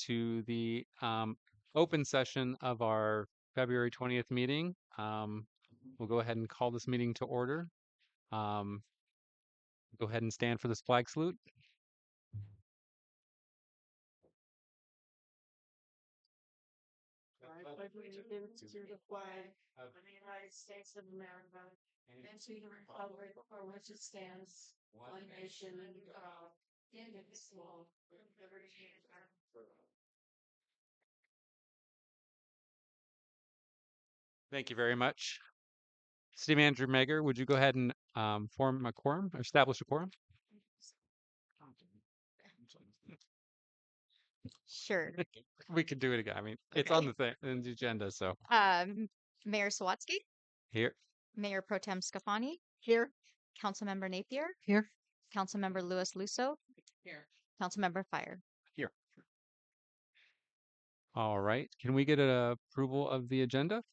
to the open session of our February 20th meeting. We'll go ahead and call this meeting to order. Um, Go ahead and stand for this flag salute. I pledge allegiance to the flag of the United States of America and to the republic for which it stands, one nation under God, indivisible, with liberty and justice for all. Thank you very much. City Manager Megger, would you go ahead and form a quorum, establish a quorum? Sure. We could do it again. I mean, it's on the thing, in the agenda, so Um, Mayor Sawatsky, here. Mayor Pro Tem Scafani. Here. Councilmember Napier. Here. Councilmember Louis Lusso. Here. Councilmember Fire. Here. All right. Can we get an approval of the agenda?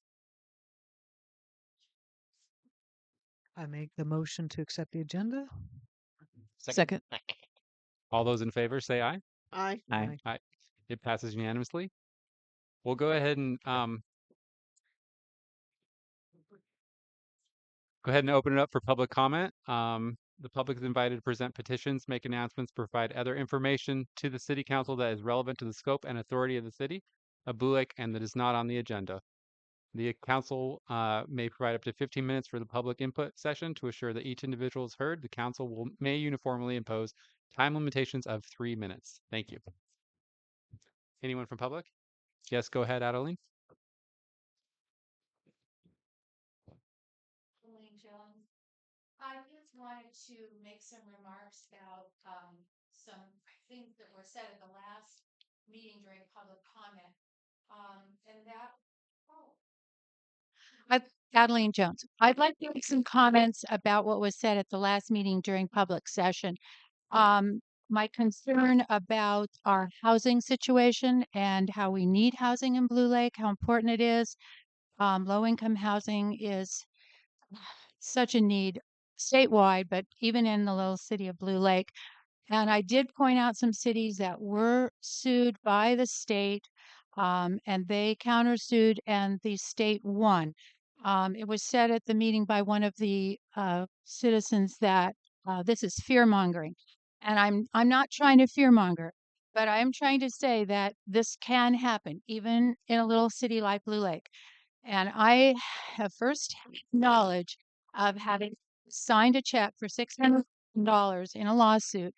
I make the motion to accept the agenda. Second. All those in favor say aye. Aye. Aye. Aye. It passes unanimously. We'll go ahead and open it up for public comment. The public is invited to present petitions, make announcements, provide other information to the city council that is relevant to the scope and authority of the city of Blue Lake and that is not on the agenda. The council may provide up to 15 minutes for the public input session to assure that each individual is heard. The council may uniformly impose time limitations of 3 minutes. Thank you. Anyone from public? Yes, go ahead, Adeline. I just wanted to make some remarks about some things that were said at the last meeting during public comment. Adeline Jones. I'd like to make some comments about what was said at the last meeting during public session. My concern about our housing situation and how we need housing in Blue Lake, how important it is. Low-income housing is such a need statewide, but even in the little city of Blue Lake. And I did point out some cities that were sued by the state, and they countersued, and the state won. It was said at the meeting by one of the citizens that this is fear mongering, and I'm not trying to fear monger, but I am trying to say that this can happen even in a little city like Blue Lake. And I have first knowledge of having signed a check for $600 in a lawsuit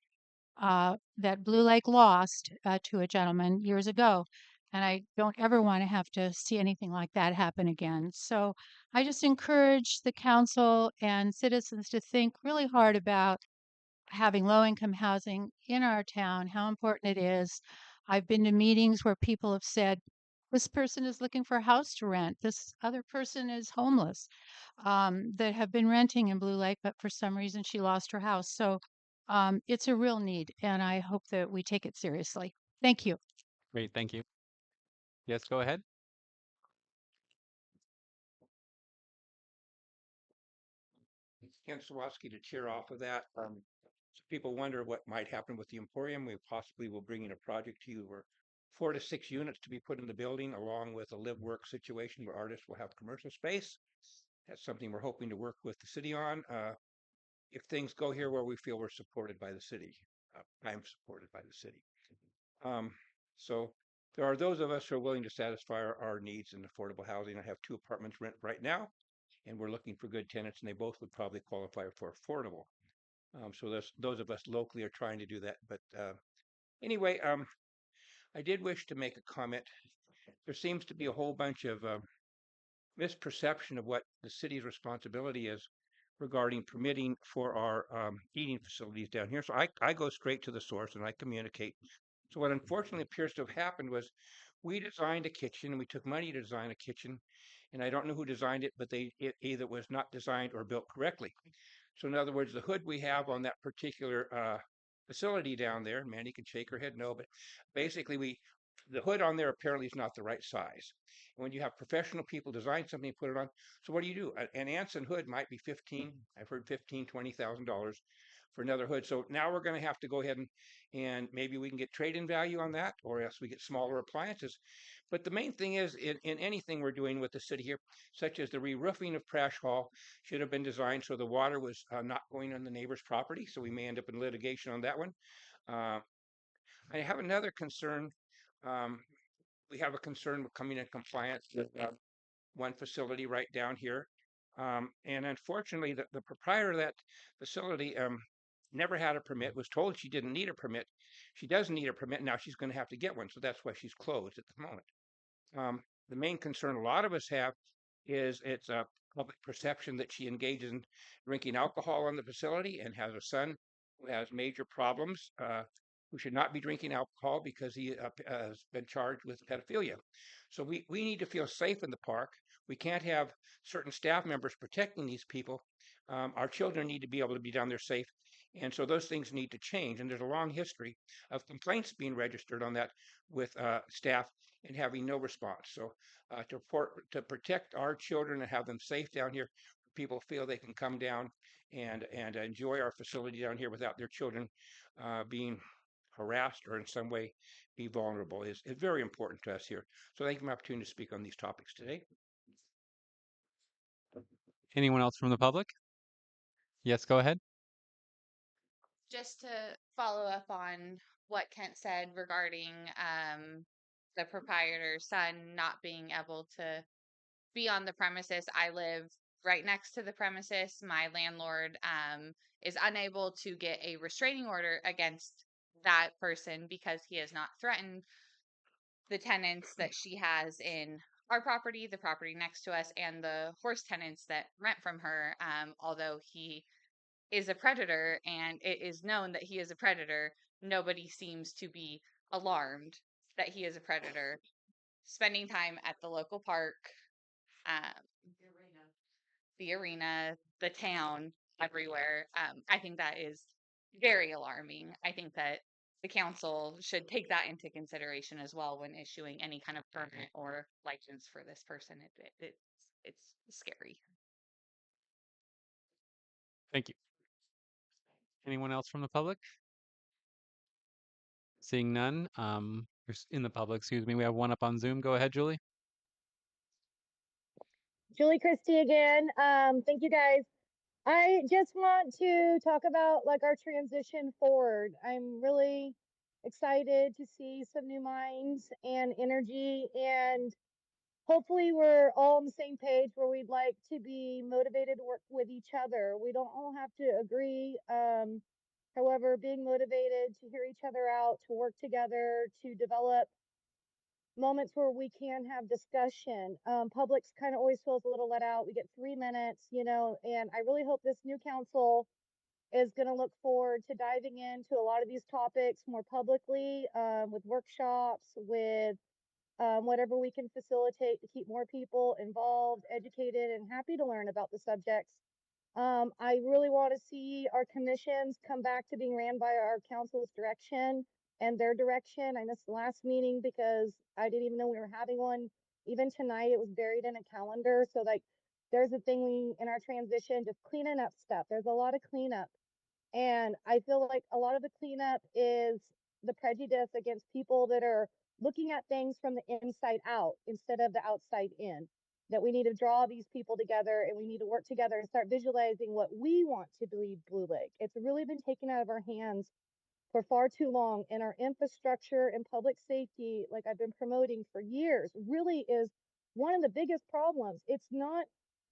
that Blue Lake lost to a gentleman years ago. And I don't ever want to have to see anything like that happen again. So I just encourage the council and citizens to think really hard about having low income housing in our town, how important it is. I've been to meetings where people have said, this person is looking for a house to rent. This other person is homeless, that have been renting in Blue Lake, but for some reason she lost her house. So it's a real need, and I hope that we take it seriously. Thank you. Great, thank you. Yes, go ahead. Ken Sawatsky to cheer off of that. So people wonder what might happen with the Emporium. We possibly will bring in a project to you where 4 to 6 units to be put in the building, along with a live work situation where artists will have commercial space. That's something we're hoping to work with the city on. If things go here where we feel we're supported by the city, I'm supported by the city. So there are those of us who are willing to satisfy our needs in affordable housing. I have 2 apartments rent right now, and we're looking for good tenants, and they both would probably qualify for affordable. So those of us locally are trying to do that. But anyway, I did wish to make a comment. There seems to be a whole bunch of misperception of what the city's responsibility is regarding permitting for our eating facilities down here. So I go straight to the source and I communicate. So what unfortunately appears to have happened was we designed a kitchen and we took money to design a kitchen, and I don't know who designed it, but it either was not designed or built correctly. So in other words, the hood we have on that particular facility down there, Mandy can shake her head no, but basically the hood on there apparently is not the right size. And when you have professional people design something, put it on. So what do? An Anson hood might be 15, I've heard $15,000, $20,000 for another hood. So now we're going to have to go ahead and maybe we can get trade-in value on that, or else we get smaller appliances. But the main thing is in anything we're doing with the city here, such as the re-roofing of Trash Hall, should have been designed so the water was not going on the neighbor's property. So we may end up in litigation on that one. Uh, I have another concern. Um, we have a concern with coming in compliance with one facility right down here. And unfortunately, the proprietor of that facility never had a permit, was told she didn't need a permit. She doesn't need a permit. Now she's going to have to get one. So that's why she's closed at the moment. The main concern a lot of us have is it's a public perception that she engages in drinking alcohol in the facility and has a son who has major problems, who should not be drinking alcohol because he has been charged with pedophilia. So we need to feel safe in the park. We can't have certain staff members protecting these people. Our children need to be able to be down there safe. And so those things need to change. And there's a long history of complaints being registered on that with staff and having no response. So to protect our children and have them safe down here, people feel they can come down and enjoy our facility down here without their children being harassed or in some way be vulnerable is very important to us here. So thank you for the opportunity to speak on these topics today. Anyone else from the public? Yes, go ahead. Just to follow up on what Kent said regarding the proprietor's son not being able to be on the premises. I live right next to the premises. My landlord is unable to get a restraining order against that person because he has not threatened the tenants that she has in our property, the property next to us, and the horse tenants that rent from her. Although he is a predator and it is known that he is a predator, nobody seems to be alarmed that he is a predator. Spending time at the local park, um, the arena, the town, everywhere. I think that is very alarming. I think that the council should take that into consideration as well when issuing any kind of permit or license for this person. It's scary. Thank you. Anyone else from the public? Seeing none, in the public, excuse me, we have one up on Zoom. Go ahead, Julie. Julie Christie again. Thank you guys. I just want to talk about like our transition forward. I'm really excited to see some new minds and energy, and hopefully we're all on the same page where we'd like to be motivated to work with each other. We don't all have to agree. However, being motivated to hear each other out, to work together, to develop moments where we can have discussion. Public's kind of always feels a little let out. We get 3 minutes, and I really hope this new council is going to look forward to diving into a lot of these topics more publicly, with workshops, with whatever we can facilitate to keep more people involved, educated, and happy to learn about the subjects. I really want to see our commissions come back to being ran by our council's direction and their direction. I missed the last meeting because I didn't even know we were having one. Even tonight, it was buried in a calendar. So like, there's a thing in our transition, just cleaning up stuff. There's a lot of cleanup. And I feel like a lot of the cleanup is the prejudice against people that are looking at things from the inside out instead of the outside in. That we need to draw these people together and we need to work together and start visualizing what we want to believe Blue Lake. It's really been taken out of our hands for far too long, and our infrastructure and public safety, like I've been promoting for years, really is one of the biggest problems. It's not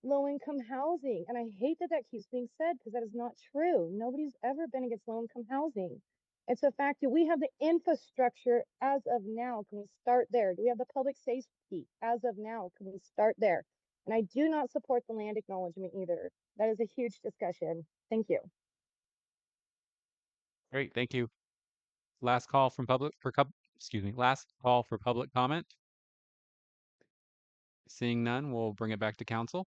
low income housing, and I hate that that keeps being said because that is not true. Nobody's ever been against low income housing. It's a fact that we have the infrastructure as of now. Can we start there? Do we have the public safety as of now? Can we start there? And I do not support the land acknowledgement either. That is a huge discussion. Thank you. Great, thank you. Last call from public excuse me, last call for public comment. Seeing none, we'll bring it back to council.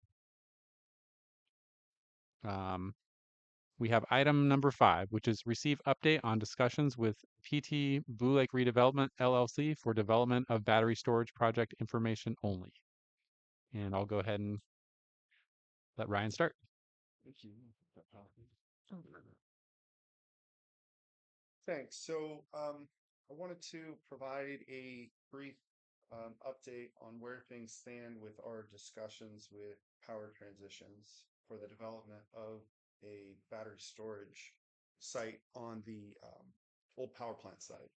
We have item number 5, which is receive update on discussions with PT Blue Lake Redevelopment LLC for development of battery storage project information only. And I'll go ahead and let Ryan start. Thanks. So, I wanted to provide a brief update on where things stand with our discussions with Power Transitions for the development of a battery storage site on the old power plant site.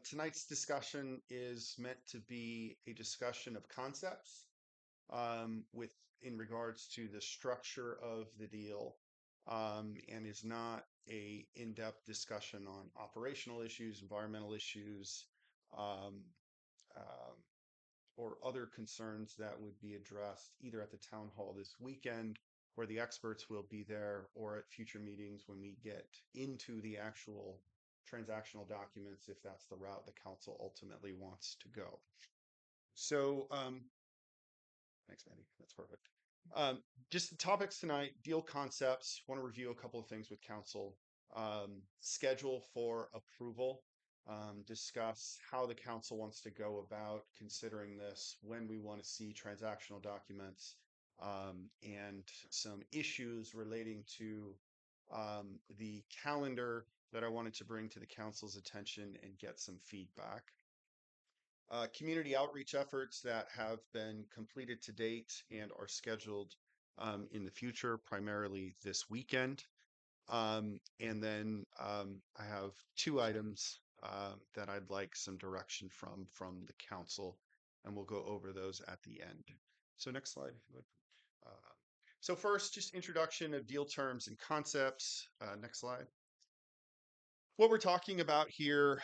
Tonight's discussion is meant to be a discussion of concepts with in regards to the structure of the deal, and is not a in-depth discussion on operational issues, environmental issues, um, um, or other concerns that would be addressed either at the town hall this weekend, where the experts will be there, or at future meetings when we get into the actual transactional documents, if that's the route the council ultimately wants to go. So, thanks, Mandy. That's perfect. Just the topics tonight, deal concepts. Want to review a couple of things with council. Schedule for approval. Discuss how the council wants to go about considering this, when we want to see transactional documents, and some issues relating to the calendar that I wanted to bring to the council's attention and get some feedback. Community outreach efforts that have been completed to date and are scheduled in the future, primarily this weekend. And then I have two items that I'd like some direction from the council, and we'll go over those at the end. So next slide, if you would. So first, just introduction of deal terms and concepts. Next slide. What we're talking about here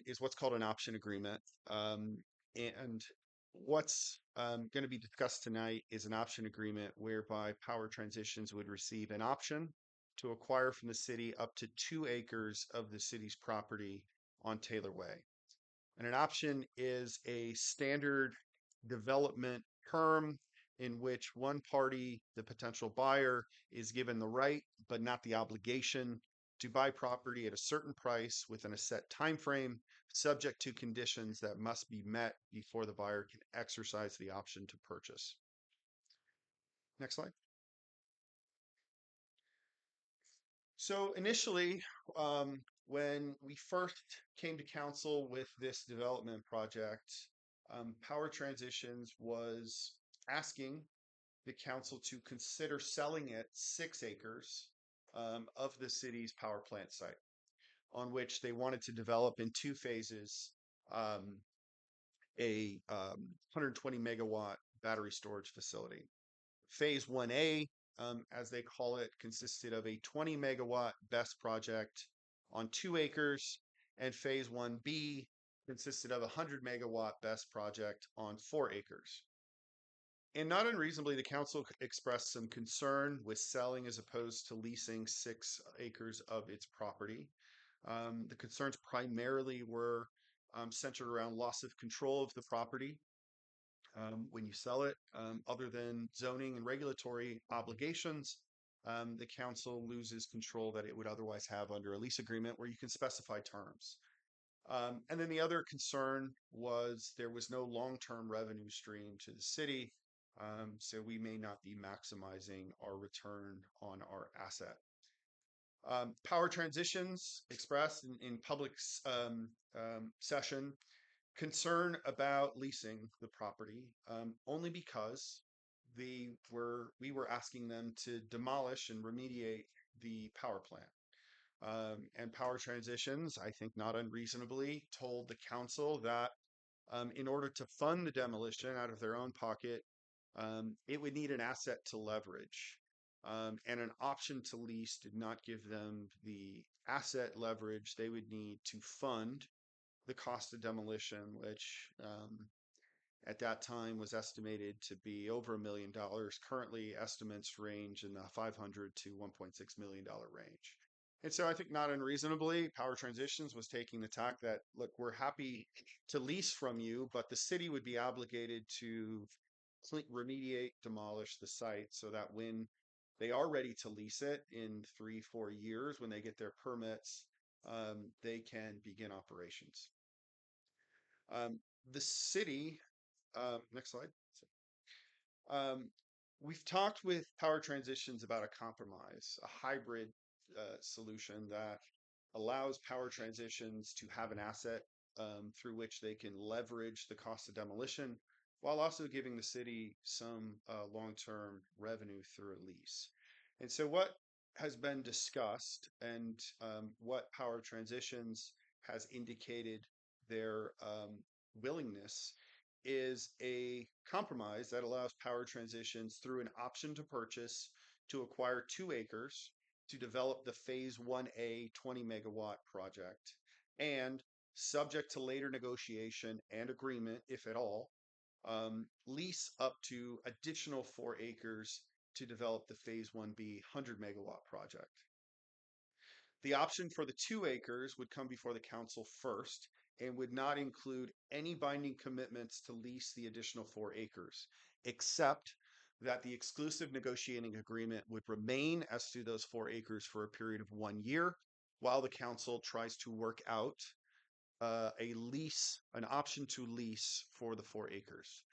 is what's called an option agreement. And what's going to be discussed tonight is an option agreement whereby Power Transitions would receive an option to acquire from the city up to 2 acres of the city's property on Taylor Way. And an option is a standard development term in which one party, the potential buyer, is given the right but not the obligation to buy property at a certain price within a set time frame, subject to conditions that must be met before the buyer can exercise the option to purchase. Next slide. So initially, when we first came to council with this development project, Power Transitions was asking the council to consider selling it 6 acres of the city's power plant site, on which they wanted to develop in 2 phases a 120 megawatt battery storage facility. Phase 1A, as they call it, consisted of a 20 megawatt BESS project on 2 acres, and phase 1B consisted of a 100 megawatt BESS project on 4 acres. And not unreasonably, the council expressed some concern with selling as opposed to leasing 6 acres of its property. The concerns primarily were centered around loss of control of the property when you sell it. Other than zoning and regulatory obligations, the council loses control that it would otherwise have under a lease agreement where you can specify terms. And then the other concern was there was no long-term revenue stream to the city, so we may not be maximizing our return on our asset. Power Transitions expressed in public session concern about leasing the property, only because we were asking them to demolish and remediate the power plant. And Power Transitions, I think not unreasonably, told the council that in order to fund the demolition out of their own pocket, it would need an asset to leverage. And an option to lease did not give them the asset leverage they would need to fund the cost of demolition, which at that time was estimated to be over $1 million. Currently, estimates range in the $500 to $1.6 million range. And so I think not unreasonably, Power Transitions was taking the tack that, look, we're happy to lease from you, but the city would be obligated to remediate, demolish the site so that when they are ready to lease it in 3-4 years, when they get their permits, they can begin operations. The city, next slide. We've talked with Power Transitions about a compromise, a hybrid solution that allows power transitions to have an asset through which they can leverage the cost of demolition while also giving the city some long-term revenue through a lease. And so, what has been discussed and what Power Transitions has indicated their willingness is a compromise that allows Power Transitions through an option to purchase to acquire 2 acres to develop the phase 1A 20 megawatt project, and subject to later negotiation and agreement, if at all, lease up to additional 4 acres to develop the phase 1B 100 megawatt project. The option for the 2 acres would come before the council first and would not include any binding commitments to lease the additional 4 acres, except that the exclusive negotiating agreement would remain as to those 4 acres for a period of 1 year while the council tries to work out an option to lease for the 4 acres.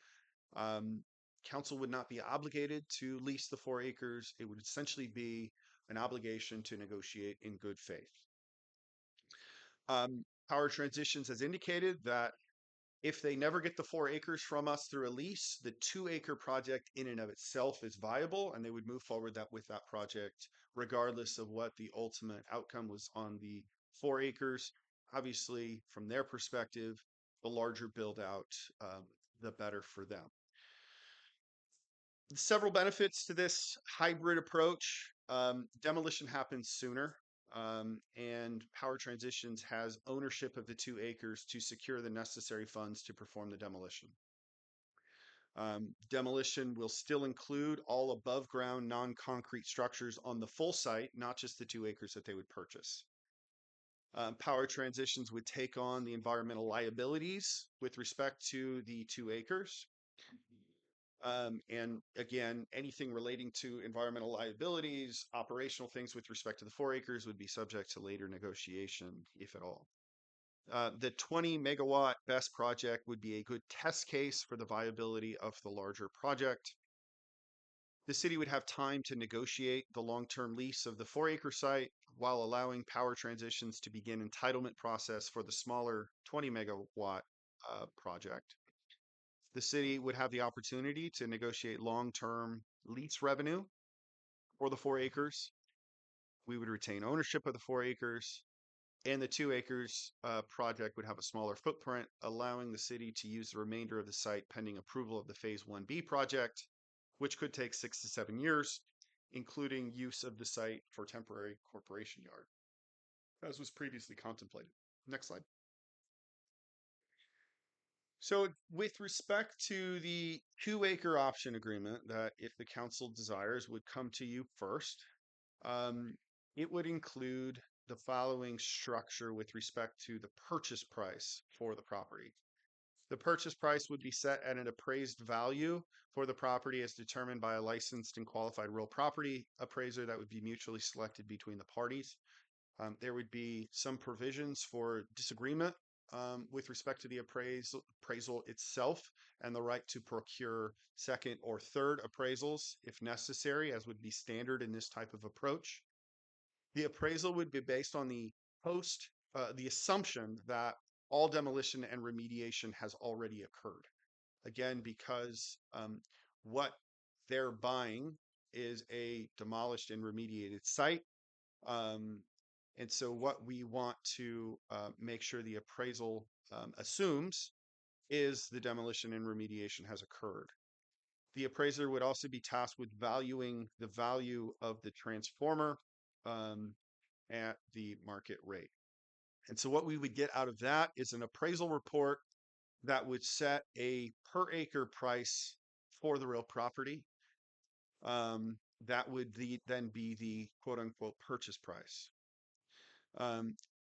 Council would not be obligated to lease the 4 acres. It would essentially be an obligation to negotiate in good faith. Power Transitions has indicated that if they never get the 4 acres from us through a lease, the 2 acre project in and of itself is viable, and they would move forward with that project regardless of what the ultimate outcome was on the 4 acres. Obviously, from their perspective, the larger build out, the better for them. Several benefits to this hybrid approach. Demolition happens sooner, and Power Transitions has ownership of the 2 acres to secure the necessary funds to perform the demolition. Demolition will still include all above ground non-concrete structures on the full site, not just the 2 acres that they would purchase. Power Transitions would take on the environmental liabilities with respect to the 2 acres. And again, anything relating to environmental liabilities, operational things with respect to the 4 acres would be subject to later negotiation, if at all. The 20 megawatt BESS project would be a good test case for the viability of the larger project. The city would have time to negotiate the long-term lease of the 4 acre site while allowing Power Transitions to begin entitlement process for the smaller 20 megawatt project. The city would have the opportunity to negotiate long-term lease revenue for the 4 acres. We would retain ownership of the 4 acres, and the 2 acres project would have a smaller footprint, allowing the city to use the remainder of the site pending approval of the phase 1B project, which could take 6 to 7 years, including use of the site for temporary corporation yard, as was previously contemplated. Next slide. So with respect to the 2 acre option agreement that if the council desires would come to you first, it would include the following structure with respect to the purchase price for the property. The purchase price would be set at an appraised value for the property as determined by a licensed and qualified real property appraiser that would be mutually selected between the parties. There would be some provisions for disagreement with respect to the appraisal itself and the right to procure second or third appraisals if necessary, as would be standard in this type of approach. The appraisal would be based on the assumption that all demolition and remediation has already occurred. Again, because what they're buying is a demolished and remediated site. And so what we want to make sure the appraisal assumes is the demolition and remediation has occurred. The appraiser would also be tasked with valuing the value of the transformer at the market rate. And so what we would get out of that is an appraisal report that would set a per acre price for the real property. That would then be the quote unquote purchase price.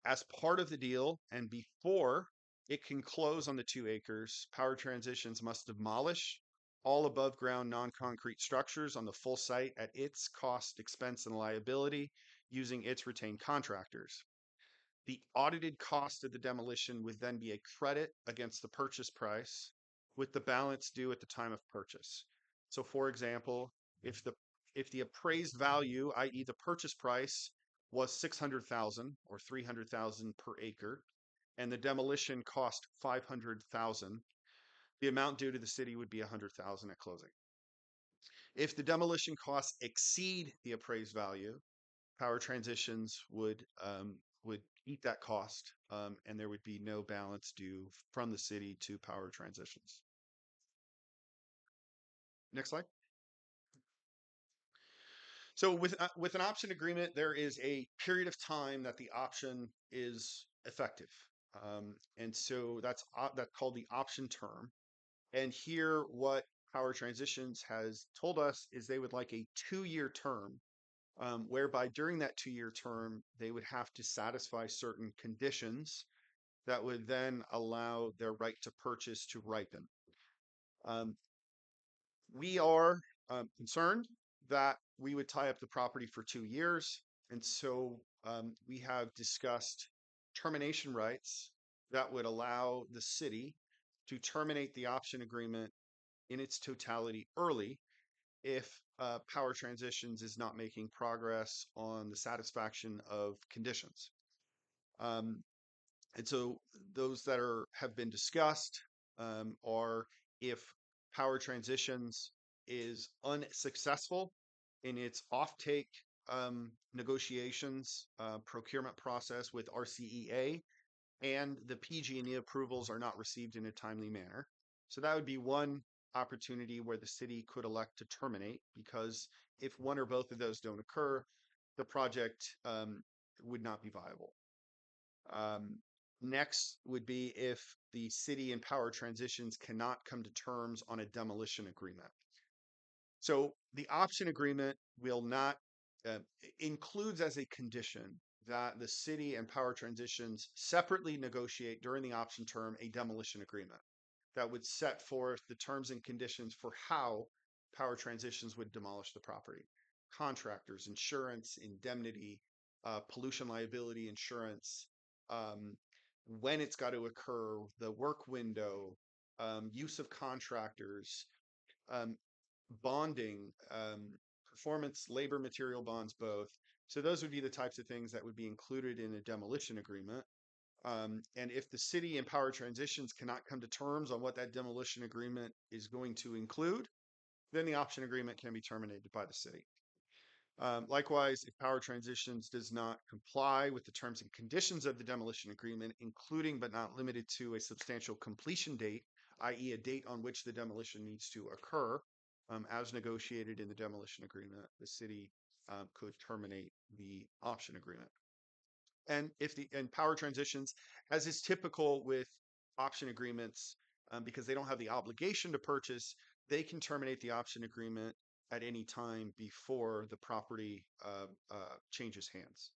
As part of the deal and before it can close on the 2 acres, Power Transitions must demolish all above ground non-concrete structures on the full site at its cost, expense, and liability using its retained contractors. The audited cost of the demolition would then be a credit against the purchase price with the balance due at the time of purchase. So for example, if the appraised value, i.e. the purchase price, was 600,000 or 300,000 per acre, and the demolition cost 500,000, the amount due to the city would be 100,000 at closing. If the demolition costs exceed the appraised value, Power Transitions would eat that cost, and there would be no balance due from the city to Power Transitions. Next slide. So with an option agreement, there is a period of time that the option is effective, and so that's called the option term. And here, what Power Transitions has told us is they would like a 2-year term, whereby during that 2-year term, they would have to satisfy certain conditions that would then allow their right to purchase to ripen. We are concerned that we would tie up the property for 2 years. And so we have discussed termination rights that would allow the city to terminate the option agreement in its totality early if Power Transitions is not making progress on the satisfaction of conditions. And so those that have been discussed are if Power Transitions is unsuccessful in its offtake negotiations, procurement process with RCEA, and the PG&E approvals are not received in a timely manner. So that would be one opportunity where the city could elect to terminate, because if one or both of those don't occur, the project would not be viable. Next would be if the city and Power Transitions cannot come to terms on a demolition agreement. So the option agreement will not includes as a condition that the city and Power Transitions separately negotiate during the option term a demolition agreement that would set forth the terms and conditions for how Power Transitions would demolish the property. Contractors, insurance, indemnity, pollution liability insurance, when it's got to occur, the work window, use of contractors, um, bonding, performance, labor, material bonds, both. So those would be the types of things that would be included in a demolition agreement. And if the city and Power Transitions cannot come to terms on what that demolition agreement is going to include, then the option agreement can be terminated by the city. Likewise, if Power Transitions does not comply with the terms and conditions of the demolition agreement, including but not limited to a substantial completion date, i.e. a date on which the demolition needs to occur, as negotiated in the demolition agreement, the city could terminate the option agreement. And if and Power Transitions, as is typical with option agreements, because they don't have the obligation to purchase, they can terminate the option agreement at any time before the property changes hands.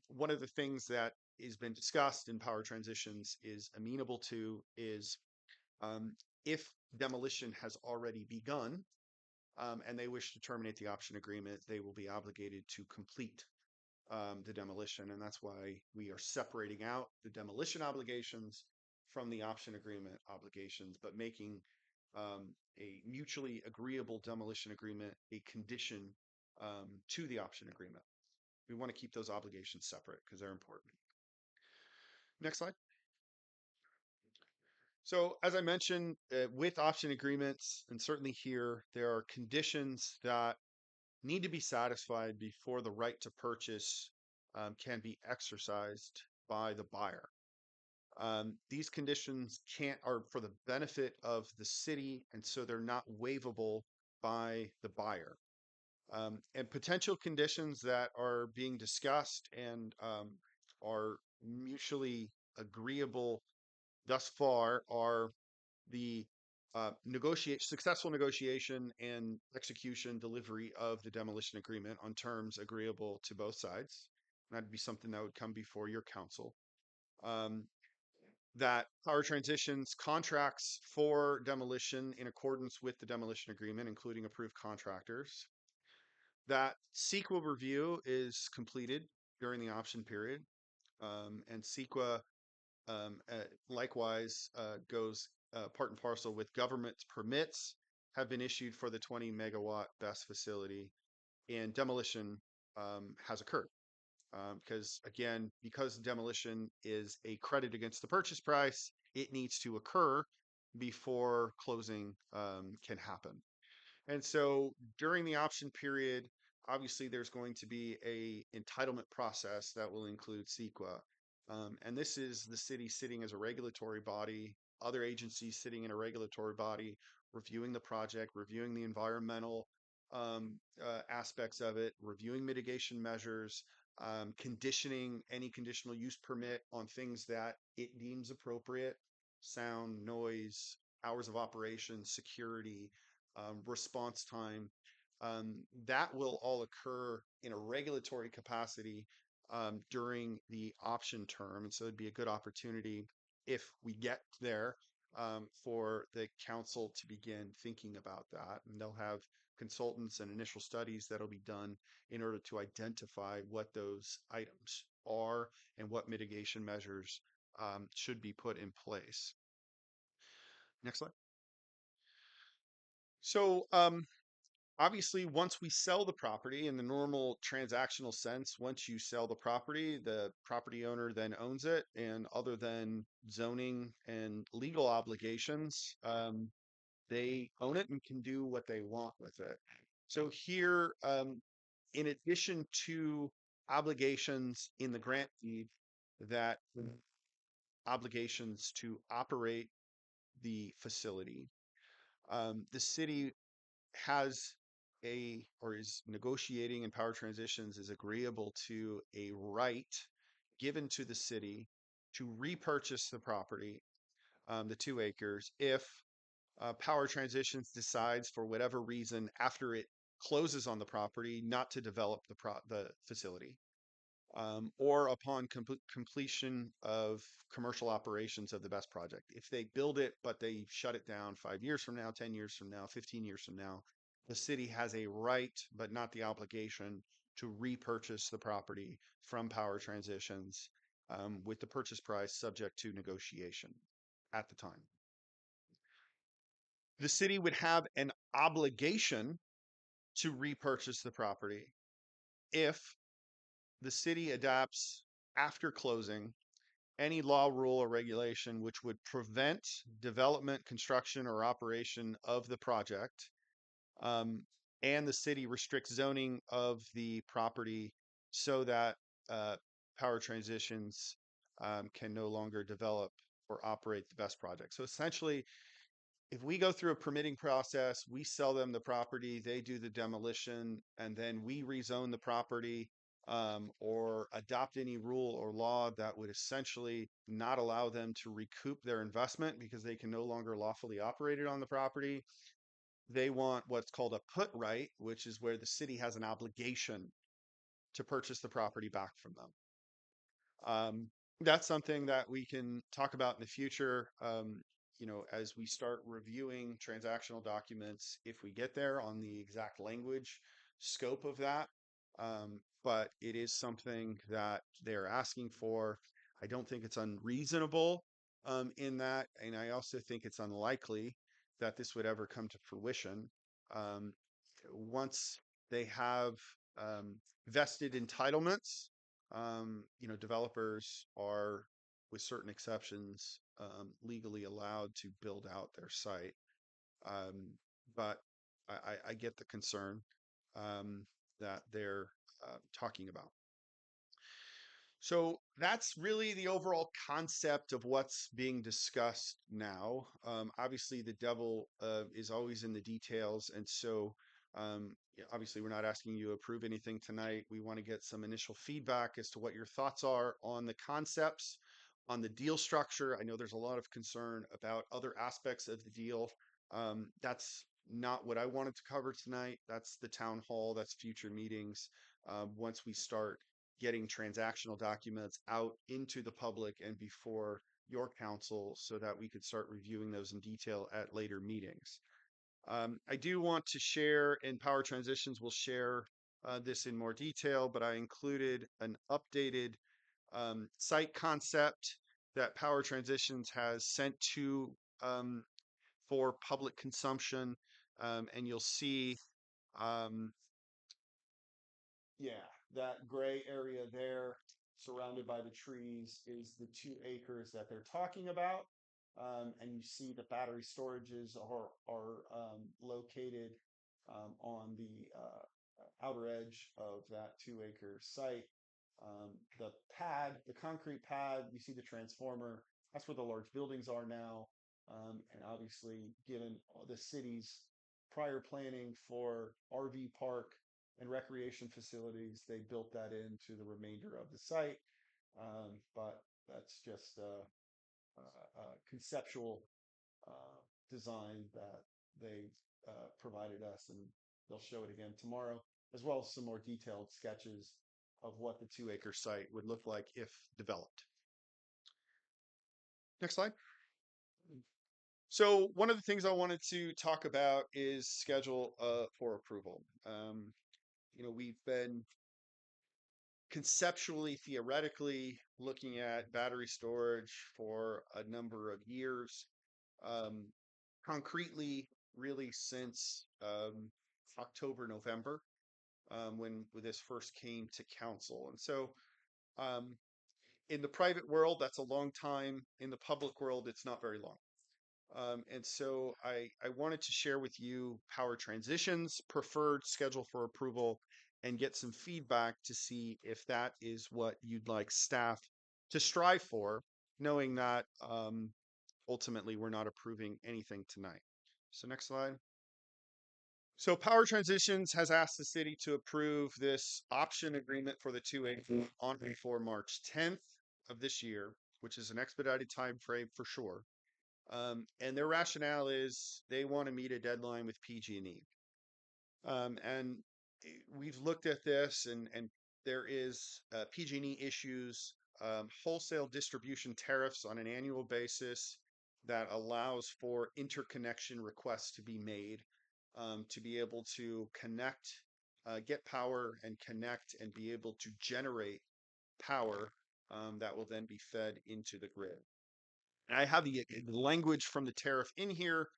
One of the things that has been discussed in Power Transitions is amenable to is if demolition has already begun and they wish to terminate the option agreement, they will be obligated to complete the demolition. And that's why we are separating out the demolition obligations from the option agreement obligations, but making a mutually agreeable demolition agreement a condition to the option agreement. We want to keep those obligations separate because they're important. Next slide. So as I mentioned, with option agreements, and certainly here, there are conditions that need to be satisfied before the right to purchase can be exercised by the buyer. These conditions are for the benefit of the city, and so they're not waivable by the buyer. And potential conditions that are being discussed and are mutually agreeable thus far are the successful negotiation and execution delivery of the demolition agreement on terms agreeable to both sides. That'd be something that would come before your council. That Power Transitions contracts for demolition in accordance with the demolition agreement, including approved contractors. That CEQA review is completed during the option period, and CEQA likewise goes part and parcel with government permits have been issued for the 20 megawatt BESS facility, and demolition has occurred. Because again, because demolition is a credit against the purchase price, it needs to occur before closing can happen. And so during the option period, obviously there's going to be a entitlement process that will include CEQA. And this is the city sitting as a regulatory body, other agencies sitting in a regulatory body, reviewing the project, reviewing the environmental aspects of it, reviewing mitigation measures, conditioning any conditional use permit on things that it deems appropriate: sound, noise, hours of operation, security, response time. That will all occur in a regulatory capacity during the option term. And so it'd be a good opportunity if we get there for the council to begin thinking about that. And they'll have consultants and initial studies that'll be done in order to identify what those items are and what mitigation measures should be put in place. Next slide. So, obviously, once we sell the property in the normal transactional sense, once you sell the property owner then owns it. And other than zoning and legal obligations, they own it and can do what they want with it. So here, in addition to obligations in the grant deed, that obligations to operate the facility, the city has or is negotiating, and Power Transitions is agreeable to a right given to the city to repurchase the property, the 2 acres, if Power Transitions decides for whatever reason after it closes on the property not to develop the facility, or upon completion of commercial operations of the BEST project. If they build it, but they shut it down 5 years from now, 10 years from now, 15 years from now, the city has a right, but not the obligation, to repurchase the property from Power Transitions with the purchase price subject to negotiation at the time. The city would have an obligation to repurchase the property if the city adopts, after closing, any law, rule, or regulation which would prevent development, construction, or operation of the project, and the city restricts zoning of the property so that Power Transitions can no longer develop or operate the BEST project. So essentially, if we go through a permitting process, we sell them the property, they do the demolition, and then we rezone the property, or adopt any rule or law that would essentially not allow them to recoup their investment because they can no longer lawfully operate it on the property. They want what's called a put right, which is where the city has an obligation to purchase the property back from them. That's something that we can talk about in the future, as we start reviewing transactional documents, if we get there, on the exact language scope of that. But it is something that they're asking for. I don't think it's unreasonable in that, and I also think it's unlikely that this would ever come to fruition. Once they have vested entitlements, developers are, with certain exceptions, legally allowed to build out their site. But I get the concern that they're talking about. So that's really the overall concept of what's being discussed now. Obviously, the devil is always in the details. And so, obviously, we're not asking you to approve anything tonight. We want to get some initial feedback as to what your thoughts are on the concepts, on the deal structure. I know there's a lot of concern about other aspects of the deal. That's not what I wanted to cover tonight. That's the town hall, that's future meetings. Once we start getting transactional documents out into the public and before your council, so that we could start reviewing those in detail at later meetings. I do want to share, and Power Transitions will share this in more detail, but I included an updated site concept that Power Transitions has sent to for public consumption. And you'll see, yeah, that gray area there, surrounded by the trees, is the 2 acres that they're talking about. And you see the battery storages are located on the outer edge of that 2 acre site. The pad, the concrete pad, you see the transformer. That's where the large buildings are now. And obviously, given the city's prior planning for RV park and recreation facilities, they built that into the remainder of the site. But that's just a conceptual uh, design that they provided us, and they'll show it again tomorrow, as well as some more detailed sketches of what the 2 acre site would look like if developed. Next slide. So one of the things I wanted to talk about is schedule for approval. We've been conceptually, theoretically looking at battery storage for a number of years. Um, Concretely, really since October, November, when this first came to council. And so um, in the private world, that's a long time. In the public world, it's not very long. And so I wanted to share with you Power Transition's preferred schedule for approval and get some feedback to see if that is what you'd like staff to strive for, knowing that ultimately we're not approving anything tonight. So next slide. So Power Transitions has asked the city to approve this option agreement for the 2 acre on before March 10th of this year, which is an expedited time frame for sure. And their rationale is they want to meet a deadline with PG&E. And we've looked at this, and there is PG&E issues wholesale distribution tariffs on an annual basis that allows for interconnection requests to be made to be able to connect, get power and connect and be able to generate power that will then be fed into the grid. And I have the language from the tariff in here,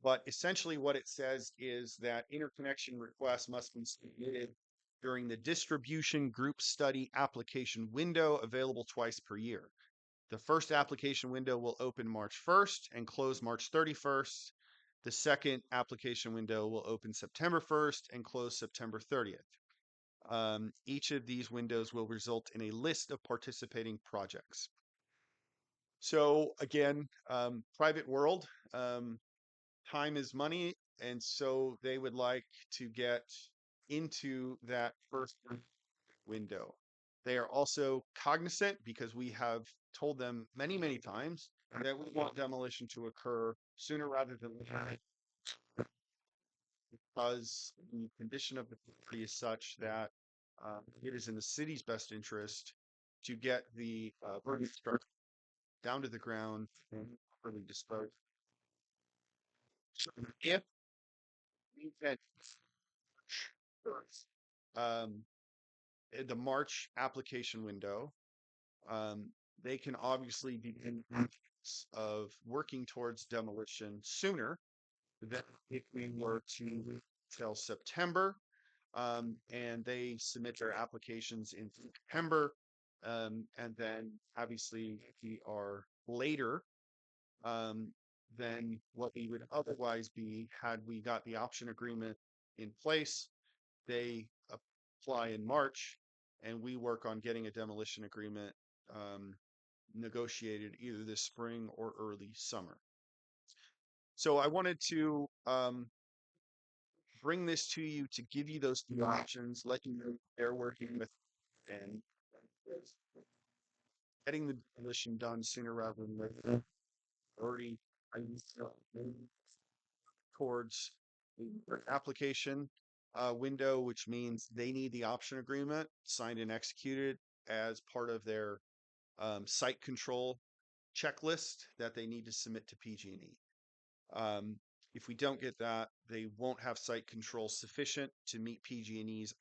but essentially what it says is that interconnection requests must be submitted during the distribution group study application window available twice per year. The first application window will open March 1st and close March 31st. The second application window will open September 1st and close September 30th. Each of these windows will result in a list of participating projects. So again, private world, time is money. And so they would like to get into that first window. They are also cognizant, because we have told them many, many times that we want demolition to occur sooner rather than later, because the condition of the property is such that it is in the city's best interest to get the burning structure down to the ground and properly disposed. So if we had um, the March application window, they can obviously begin of working towards demolition sooner than if we were to wait till September. And they submit their applications in September. And then obviously we are later than what we would otherwise be had we got the option agreement in place. They apply in March, and we work on getting a demolition agreement negotiated either this spring or early summer. So I wanted to bring this to you to give you those two options, let you know they're working with, and getting the demolition done sooner rather than later. Already towards the application window, which means they need the option agreement signed and executed as part of their site control checklist that they need to submit to PG&E. If we don't get that, they won't have site control sufficient to meet PG&E's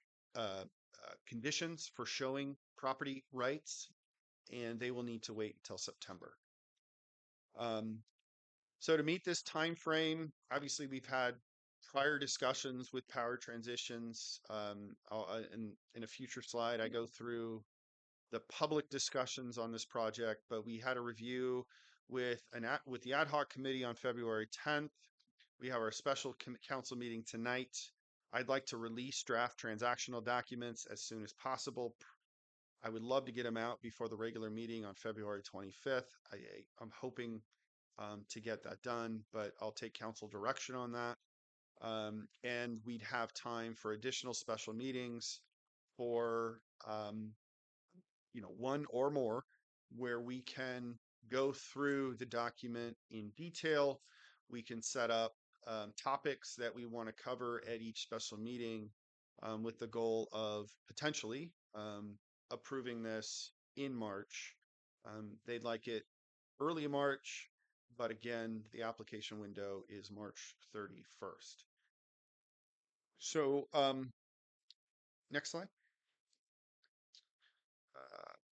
conditions for showing property rights, and they will need to wait until September. So to meet this time frame, obviously we've had prior discussions with power transitions. In a future slide, I go through the public discussions on this project, but we had a review with with the ad hoc committee on February 10th. We have our special council meeting tonight. I'd like to release draft transactional documents as soon as possible. I would love to get them out before the regular meeting on February 25th. I'm hoping to get that done, but I'll take council direction on that. And we'd have time for additional special meetings for one or more, where we can go through the document in detail. We can set up topics that we want to cover at each special meeting, with the goal of potentially approving this in March. They'd like it early March, but again, the application window is March 31st. So, next slide.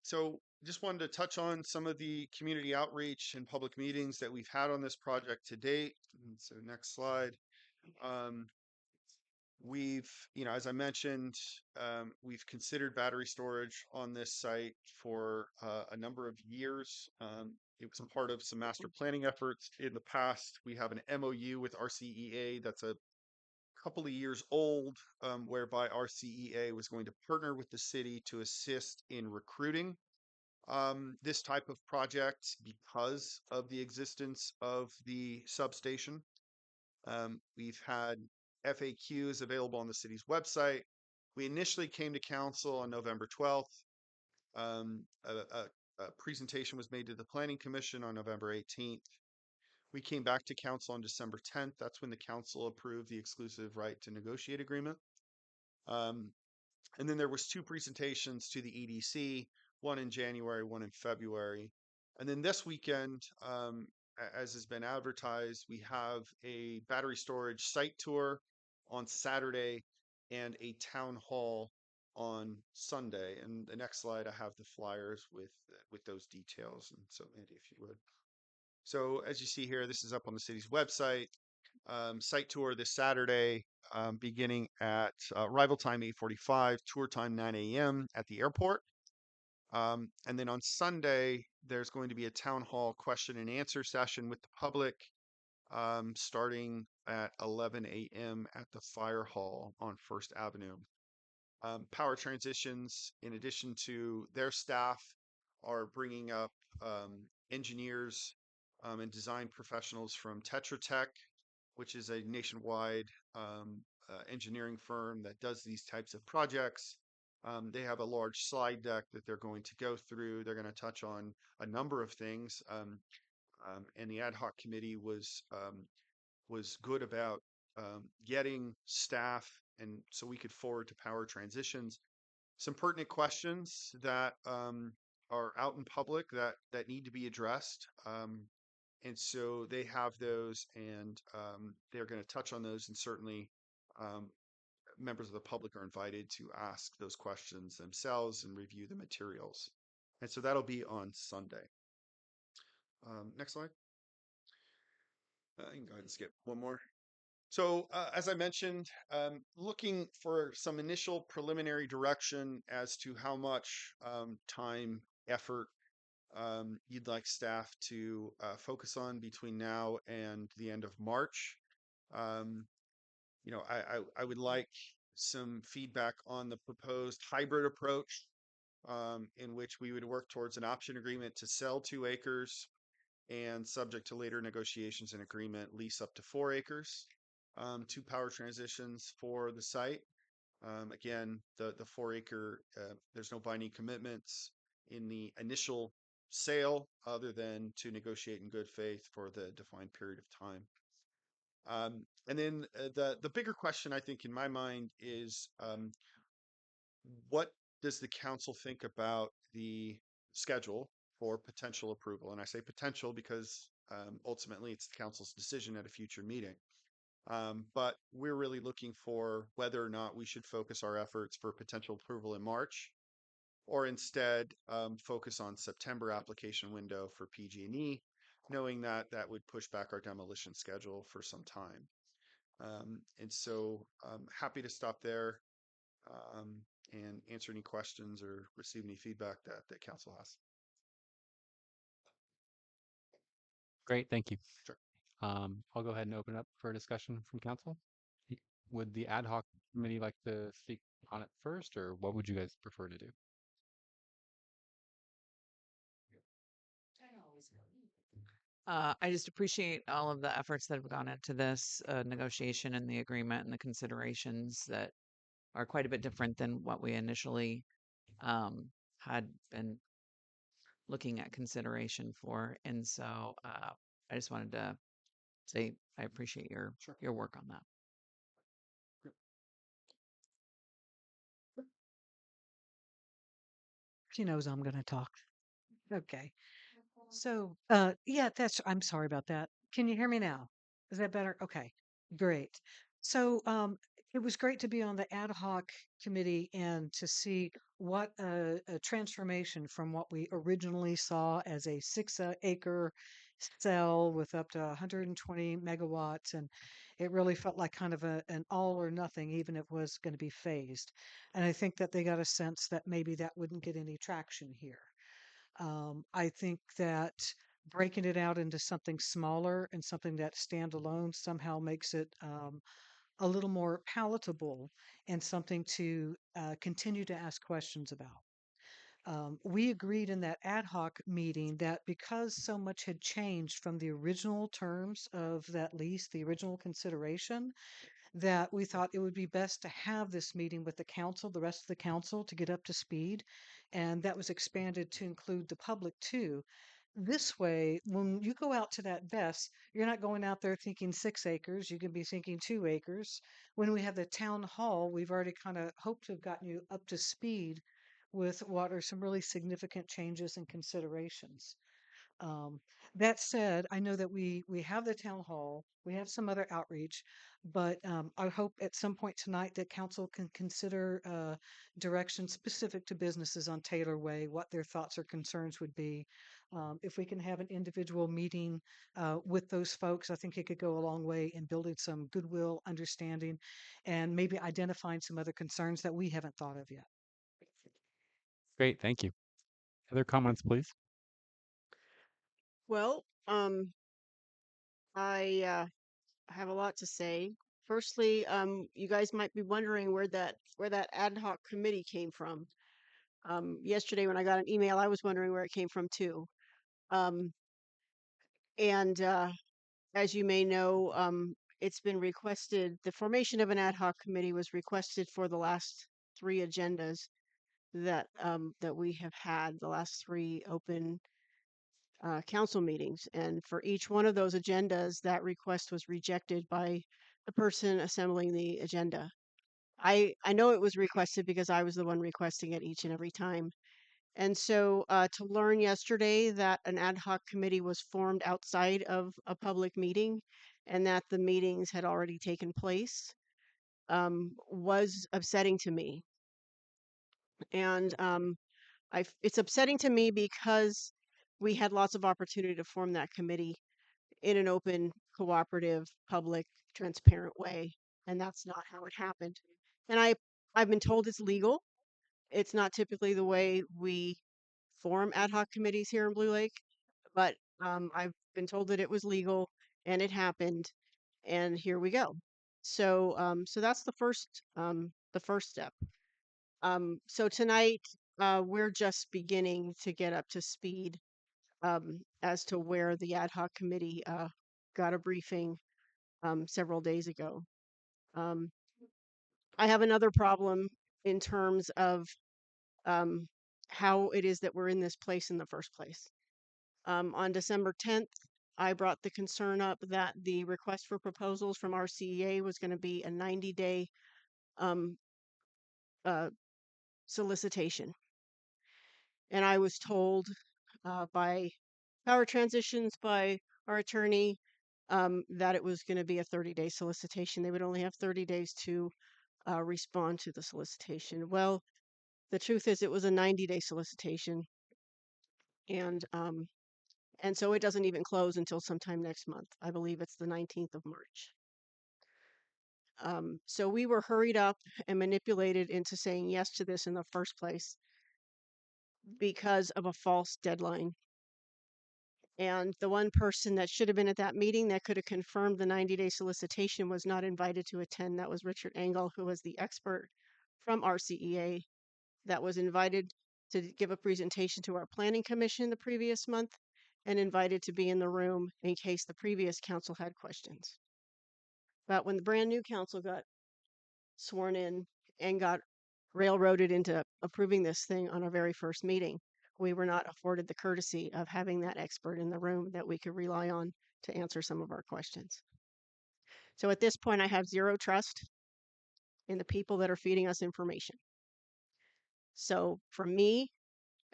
So just wanted to touch on some of the community outreach and public meetings that we've had on this project to date. And so next slide. We've, as I mentioned, we've considered battery storage on this site for a number of years. It was a part of some master planning efforts in the past. We have an MOU with RCEA that's a couple of years old, whereby RCEA was going to partner with the city to assist in recruiting this type of project because of the existence of the substation. We've had FAQs available on the city's website. We initially came to council on November 12th. A presentation was made to the Planning Commission on November 18th. We came back to council on December 10th. That's when the council approved the exclusive right to negotiate agreement. And then there was two presentations to the EDC, one in January, one in February. And then this weekend, as has been advertised, we have a battery storage site tour on Saturday and a town hall on Sunday. And the next slide, I have the flyers with those details. And so, Andy, if you would. So as you see here, this is up on the city's website. Site tour this Saturday, beginning at arrival time 8:45, tour time 9 a.m. at the airport. And then on Sunday, there's going to be a town hall question and answer session with the public, starting at 11 a.m. at the fire hall on First Avenue. Power Transitions, in addition to their staff, are bringing up engineers and design professionals from Tetra Tech, which is a nationwide engineering firm that does these types of projects. They have a large slide deck that they're going to go through. They're going to touch on a number of things. And the ad hoc committee was good about getting staff, and so we could forward to Power Transitions some pertinent questions that are out in public that need to be addressed. And so they have those, and they're going to touch on those, and certainly members of the public are invited to ask those questions themselves and review the materials. And so that'll be on Sunday. Next slide. You can go ahead and skip one more. So as I mentioned, looking for some initial preliminary direction as to how much time, effort you'd like staff to focus on between now and the end of March. I would like some feedback on the proposed hybrid approach, in which we would work towards an option agreement to sell 2 acres and, subject to later negotiations and agreement, lease up to 4 acres to Power Transitions for the site. Again, the 4-acre, there's no binding commitments in the initial sale other than to negotiate in good faith for the defined period of time. And then the bigger question, I think, in my mind is, what does the council think about the schedule for potential approval? And I say potential because ultimately it's the council's decision at a future meeting. But we're really looking for whether or not we should focus our efforts for potential approval in March, or instead focus on September application window for PG&E, knowing that that would push back our demolition schedule for some time. And so happy to stop there and answer any questions or receive any feedback that council has. Great, thank you. Sure. I'll go ahead and open up for a discussion from council. Would the ad hoc committee like to speak on it first, or what would you guys prefer to do? I just appreciate all of the efforts that have gone into this negotiation and the agreement and the considerations that are quite a bit different than what we initially had been looking at consideration for. And so I just wanted to say I appreciate your work on that. She knows I'm going to talk. Okay. So, yeah, I'm sorry about that. Can you hear me now? Is that better? Okay, great. So, it was great to be on the ad hoc committee and to see what a transformation from what we originally saw as a 6 acre cell with up to 120 megawatts. And it really felt like kind of an all or nothing, even if it was going to be phased. And I think that they got a sense that maybe that wouldn't get any traction here. I think that breaking it out into something smaller and something that standalone somehow makes it a little more palatable and something to continue to ask questions about. We agreed in that ad hoc meeting that because so much had changed from the original terms of that lease, the original consideration, that we thought it would be best to have this meeting with the council, the rest of the council, to get up to speed. And that was expanded to include the public too. This way, when you go out to that BES, you're not going out there thinking 6 acres. You can be thinking 2 acres. When we have the town hall, we've already kind of hoped to have gotten you up to speed with what are some really significant changes and considerations. Um, that said, I know that we have the town hall, we have some other outreach, but I hope at some point tonight that council can consider direction specific to businesses on Taylor Way, what their thoughts or concerns would be. If we can have an individual meeting with those folks, I think it could go a long way in building some goodwill, understanding, and maybe identifying some other concerns that we haven't thought of yet. Great, thank you. Other comments, please? Well, I have a lot to say. Firstly, you guys might be wondering where that ad hoc committee came from. Yesterday when I got an email, I was wondering where it came from too. Um, and as you may know, it's been requested. The formation of an ad hoc committee was requested for the last 3 agendas that we have had, the last 3 open council meetings. And for each one of those agendas, that request was rejected by the person assembling the agenda. I know it was requested because I was the one requesting it each and every time. And so to learn yesterday that an ad hoc committee was formed outside of a public meeting and that the meetings had already taken place was upsetting to me. And it's upsetting to me because we had lots of opportunity to form that committee in an open, cooperative, public, transparent way, and that's not how it happened. And I've been told it's legal. It's not typically the way we form ad hoc committees here in Blue Lake, but I've been told that it was legal and it happened, and here we go. So that's the first step. So tonight we're just beginning to get up to speed as to where the ad hoc committee got a briefing several days ago. Um, I have another problem in terms of um, how it is that we're in this place in the first place. On December 10th, I brought the concern up that the request for proposals from our CEA was going to be a 90-day um, solicitation. And I was told by Power Transitions, by our attorney, that it was going to be a 30-day solicitation. They would only have 30 days to respond to the solicitation. Well, the truth is it was a 90-day solicitation. And so it doesn't even close until sometime next month. I believe it's the 19th of March. So we were hurried up and manipulated into saying yes to this in the first place because of a false deadline. And the one person that should have been at that meeting that could have confirmed the 90-day solicitation was not invited to attend. That was Richard Engel, who was the expert from RCEA that was invited to give a presentation to our planning commission the previous month and invited to be in the room in case the previous council had questions. But when the brand new council got sworn in and got railroaded into approving this thing on our very first meeting, we were not afforded the courtesy of having that expert in the room that we could rely on to answer some of our questions. So at this point, I have zero trust in the people that are feeding us information. So for me,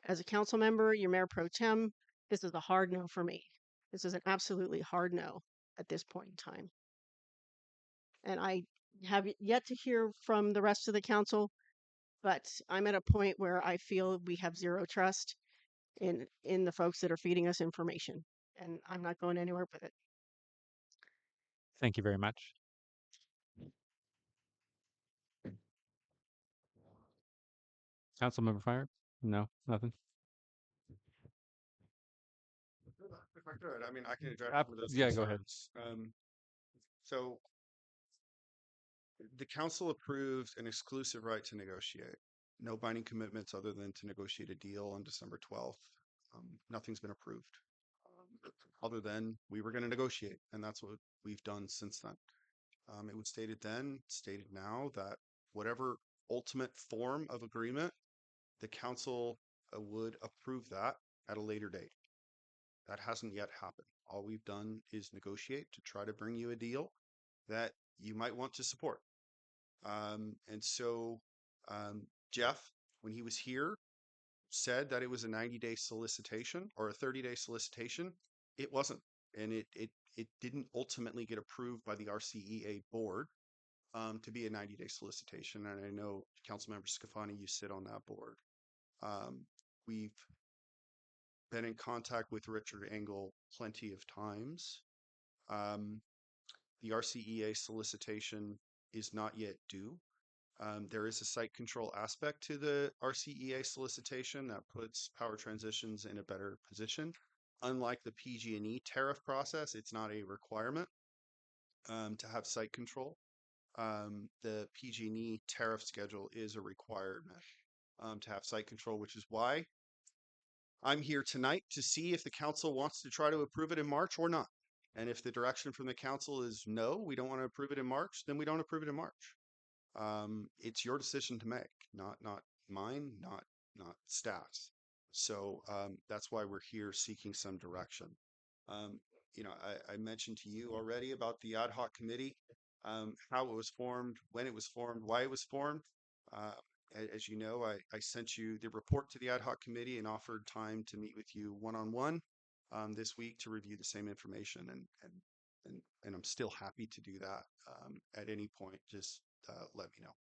as a council member, your mayor pro tem, this is a hard no for me. This is an absolutely hard no at this point in time. And I have yet to hear from the rest of the council, but I'm at a point where I feel we have zero trust in the folks that are feeding us information, and I'm not going anywhere with it. Thank you very much. Councilmember Fire? No, nothing. If I could, I mean, I can address some of those Yeah, go ahead. concerns. So the council approved an exclusive right to negotiate. No binding commitments other than to negotiate a deal on December 12th. Nothing's been approved other than we were going to negotiate, and that's what we've done since then. It was stated then, stated now that whatever ultimate form of agreement, the council would approve that at a later date. That hasn't yet happened. All we've done is negotiate to try to bring you a deal that you might want to support. And so Jeff, when he was here, said that it was a 90-day solicitation or a 30-day solicitation. It wasn't. And it didn't ultimately get approved by the RCEA board to be a 90-day solicitation. And I know, Councilmember Scafani, you sit on that board. We've been in contact with Richard Engel plenty of times. The RCEA solicitation is not yet due. There is a site control aspect to the RCEA solicitation that puts power transitions in a better position. Unlike the PG&E tariff process, it's not a requirement to have site control. The PG&E tariff schedule is a requirement to have site control, which is why I'm here tonight to see if the council wants to try to approve it in March or not. And if the direction from the council is no, we don't want to approve it in March, then we don't approve it in March. It's your decision to make, not mine, not staff's. So that's why we're here seeking some direction. You know, I mentioned to you already about the ad hoc committee, how it was formed, when it was formed, why it was formed. As you know, I sent you the report to the ad hoc committee and offered time to meet with you one-on-one this week to review the same information, and I'm still happy to do that at any point. Just let me know.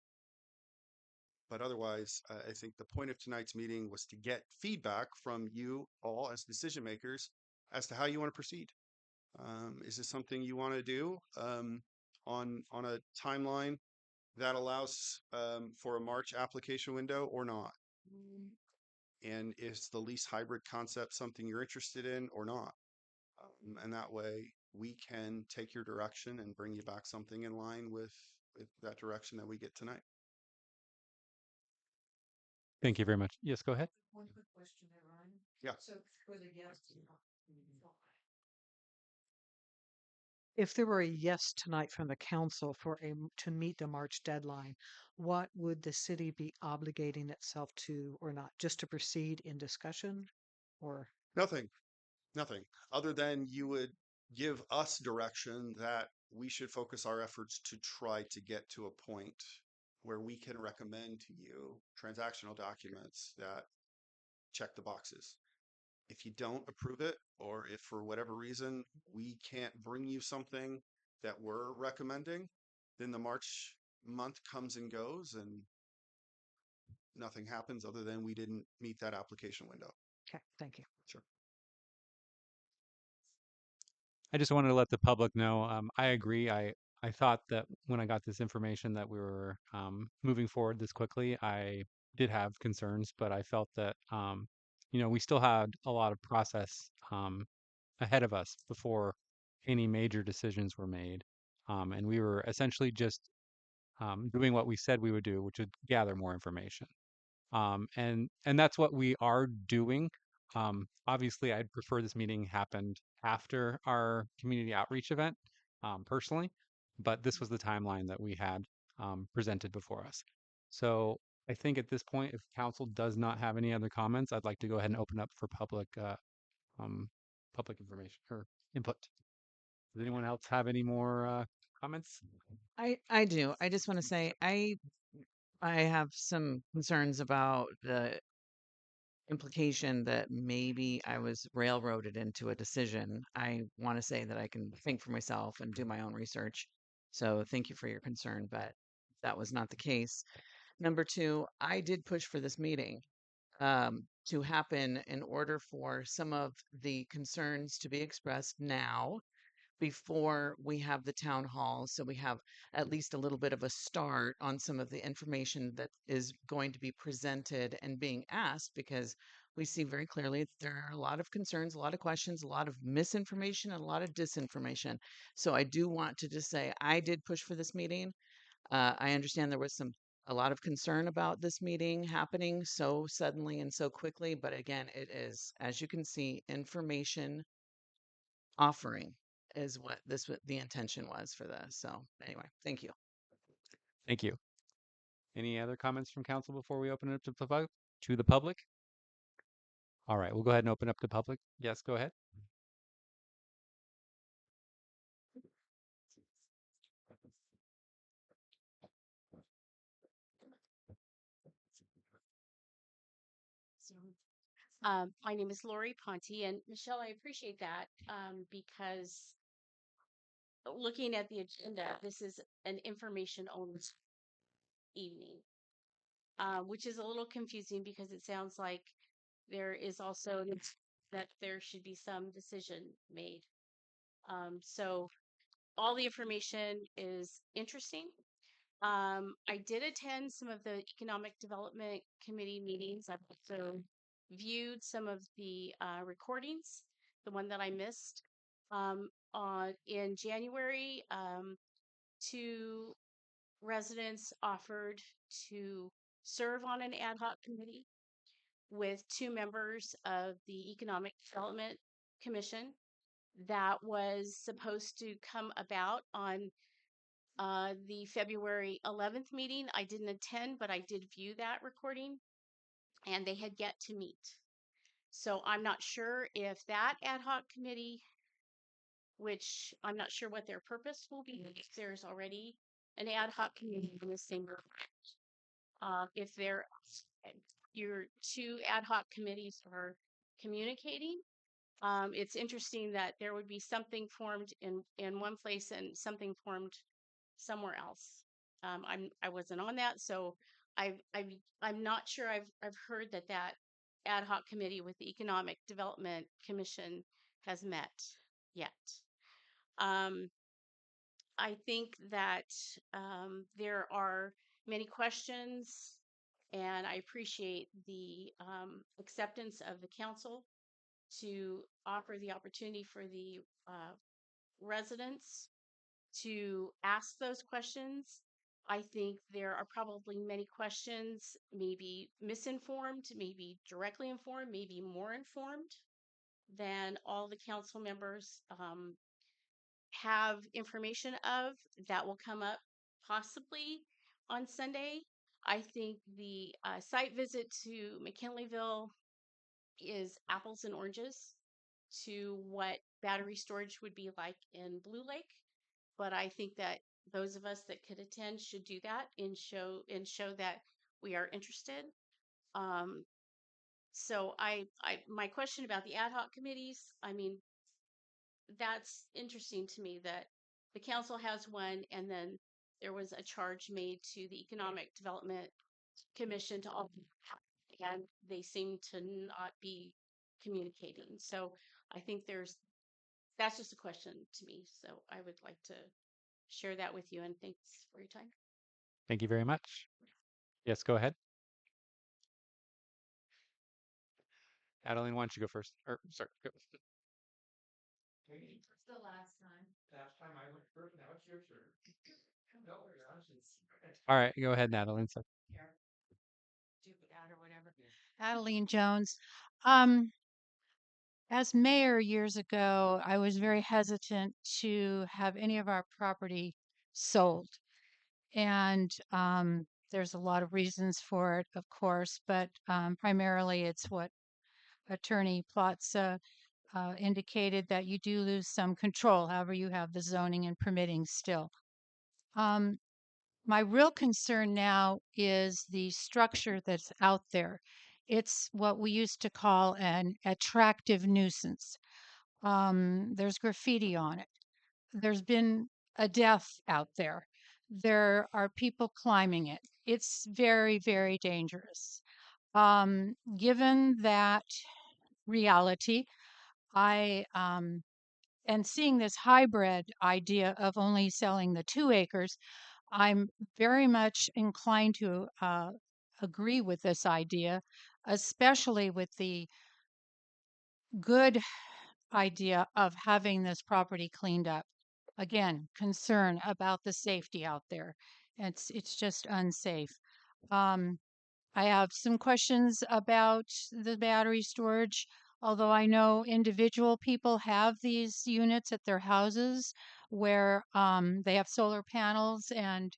But otherwise, I think the point of tonight's meeting was to get feedback from you all as decision makers as to how you want to proceed. Is this something you want to do on a timeline that allows for a March application window or not? And is the lease hybrid concept something you're interested in or not? And that way we can take your direction and bring you back something in line with that direction that we get tonight. Thank you very much. Yes, go ahead. One quick question there, Ryan. Yeah. So for the yes, If there were a yes tonight from the council to meet the March deadline, what would the city be obligating itself to or not? Just to proceed in discussion or? Nothing, other than you would give us direction that we should focus our efforts to try to get to a point where we can recommend to you transactional documents that check the boxes. If you don't approve it, or if for whatever reason we can't bring you something that we're recommending, then the March month comes and goes and nothing happens other than we didn't meet that application window. Okay, thank you. Sure. I just wanted to let the public know, I agree. I thought that when I got this information that we were moving forward this quickly, I did have concerns, but I felt that we still had a lot of process ahead of us before any major decisions were made, and we were essentially just doing what we said we would do, which would gather more information. And that's what we are doing. Obviously, I'd prefer this meeting happened after our community outreach event, personally, but this was the timeline that we had presented before us. So I think at this point, if council does not have any other comments, I'd like to go ahead and open up for um, public information or input. Does anyone else have any more comments? I do. I just want to say I have some concerns about the implication that maybe I was railroaded into a decision. I want to say that I can think for myself and do my own research. So thank you for your concern, but that was not the case. Number two, I did push for this meeting to happen in order for some of the concerns to be expressed now before we have the town hall. So we have at least a little bit of a start on some of the information that is going to be presented and being asked, because we see very clearly that there are a lot of concerns, a lot of questions, a lot of misinformation, and a lot of disinformation. So I do want to just say I did push for this meeting. I understand there was a lot of concern about this meeting happening so suddenly and so quickly, but again, it is, as you can see, information offering is what the intention was for this. So anyway, thank you. Thank you. Any other comments from council before we open it up to the public? All right, we'll go ahead and open up to public. Yes, go ahead. So, my name is Lori Ponte, and Michelle, I appreciate that because looking at the agenda, this is an information only evening, which is a little confusing because it sounds like there is also that there should be some decision made. So all the information is interesting. I did attend some of the Economic Development Committee meetings. I've also viewed some of the recordings, the one that I missed. In January, two residents offered to serve on an ad hoc committee with two members of the Economic Development Commission that was supposed to come about on the February 11th meeting. I didn't attend, but I did view that recording, and they had yet to meet. So I'm not sure if that ad hoc committee, which I'm not sure what their purpose will be, if there's already an ad hoc committee in the same group. If your two ad hoc committees are communicating, it's interesting that there would be something formed in one place and something formed somewhere else. I wasn't on that, so I'm not sure I've heard that ad hoc committee with the Economic Development Commission has met yet. Um, I think that there are many questions, and I appreciate the acceptance of the council to offer the opportunity for the residents to ask those questions. I think there are probably many questions, maybe misinformed, maybe directly informed, maybe more informed than all the council members have information of that will come up possibly on Sunday. I think the site visit to McKinleyville is apples and oranges to what battery storage would be like in Blue Lake. But I think that those of us that could attend should do that and show that we are interested. Um, so my question about the ad hoc committees, I mean, that's interesting to me that the council has one, and then there was a charge made to the Economic Development Commission to all, and they seem to not be communicating. So I think that's just a question to me. So I would like to share that with you. And thanks for your time. Thank you very much. Yes, go ahead. Adeline, why don't you go first? Or sorry, go. It's the last time. Last time I went first, now it's your turn. No, you're honestly. All right, go ahead, Adeline. So, Do that or whatever. Adeline Jones. Um, as mayor years ago, I was very hesitant to have any of our property sold. And there's a lot of reasons for it, of course, but primarily it's what Attorney Plotz indicated, that you do lose some control. However, you have the zoning and permitting still. Um, my real concern now is the structure that's out there. It's what we used to call an attractive nuisance. There's graffiti on it. There's been a death out there. There are people climbing it. It's very, very dangerous. Given that reality, I and seeing this hybrid idea of only selling the 2 acres, I'm very much inclined to agree with this idea, especially with the good idea of having this property cleaned up. Again, concern about the safety out there. It's just unsafe. Um, I have some questions about the battery storage. Although I know individual people have these units at their houses where they have solar panels, and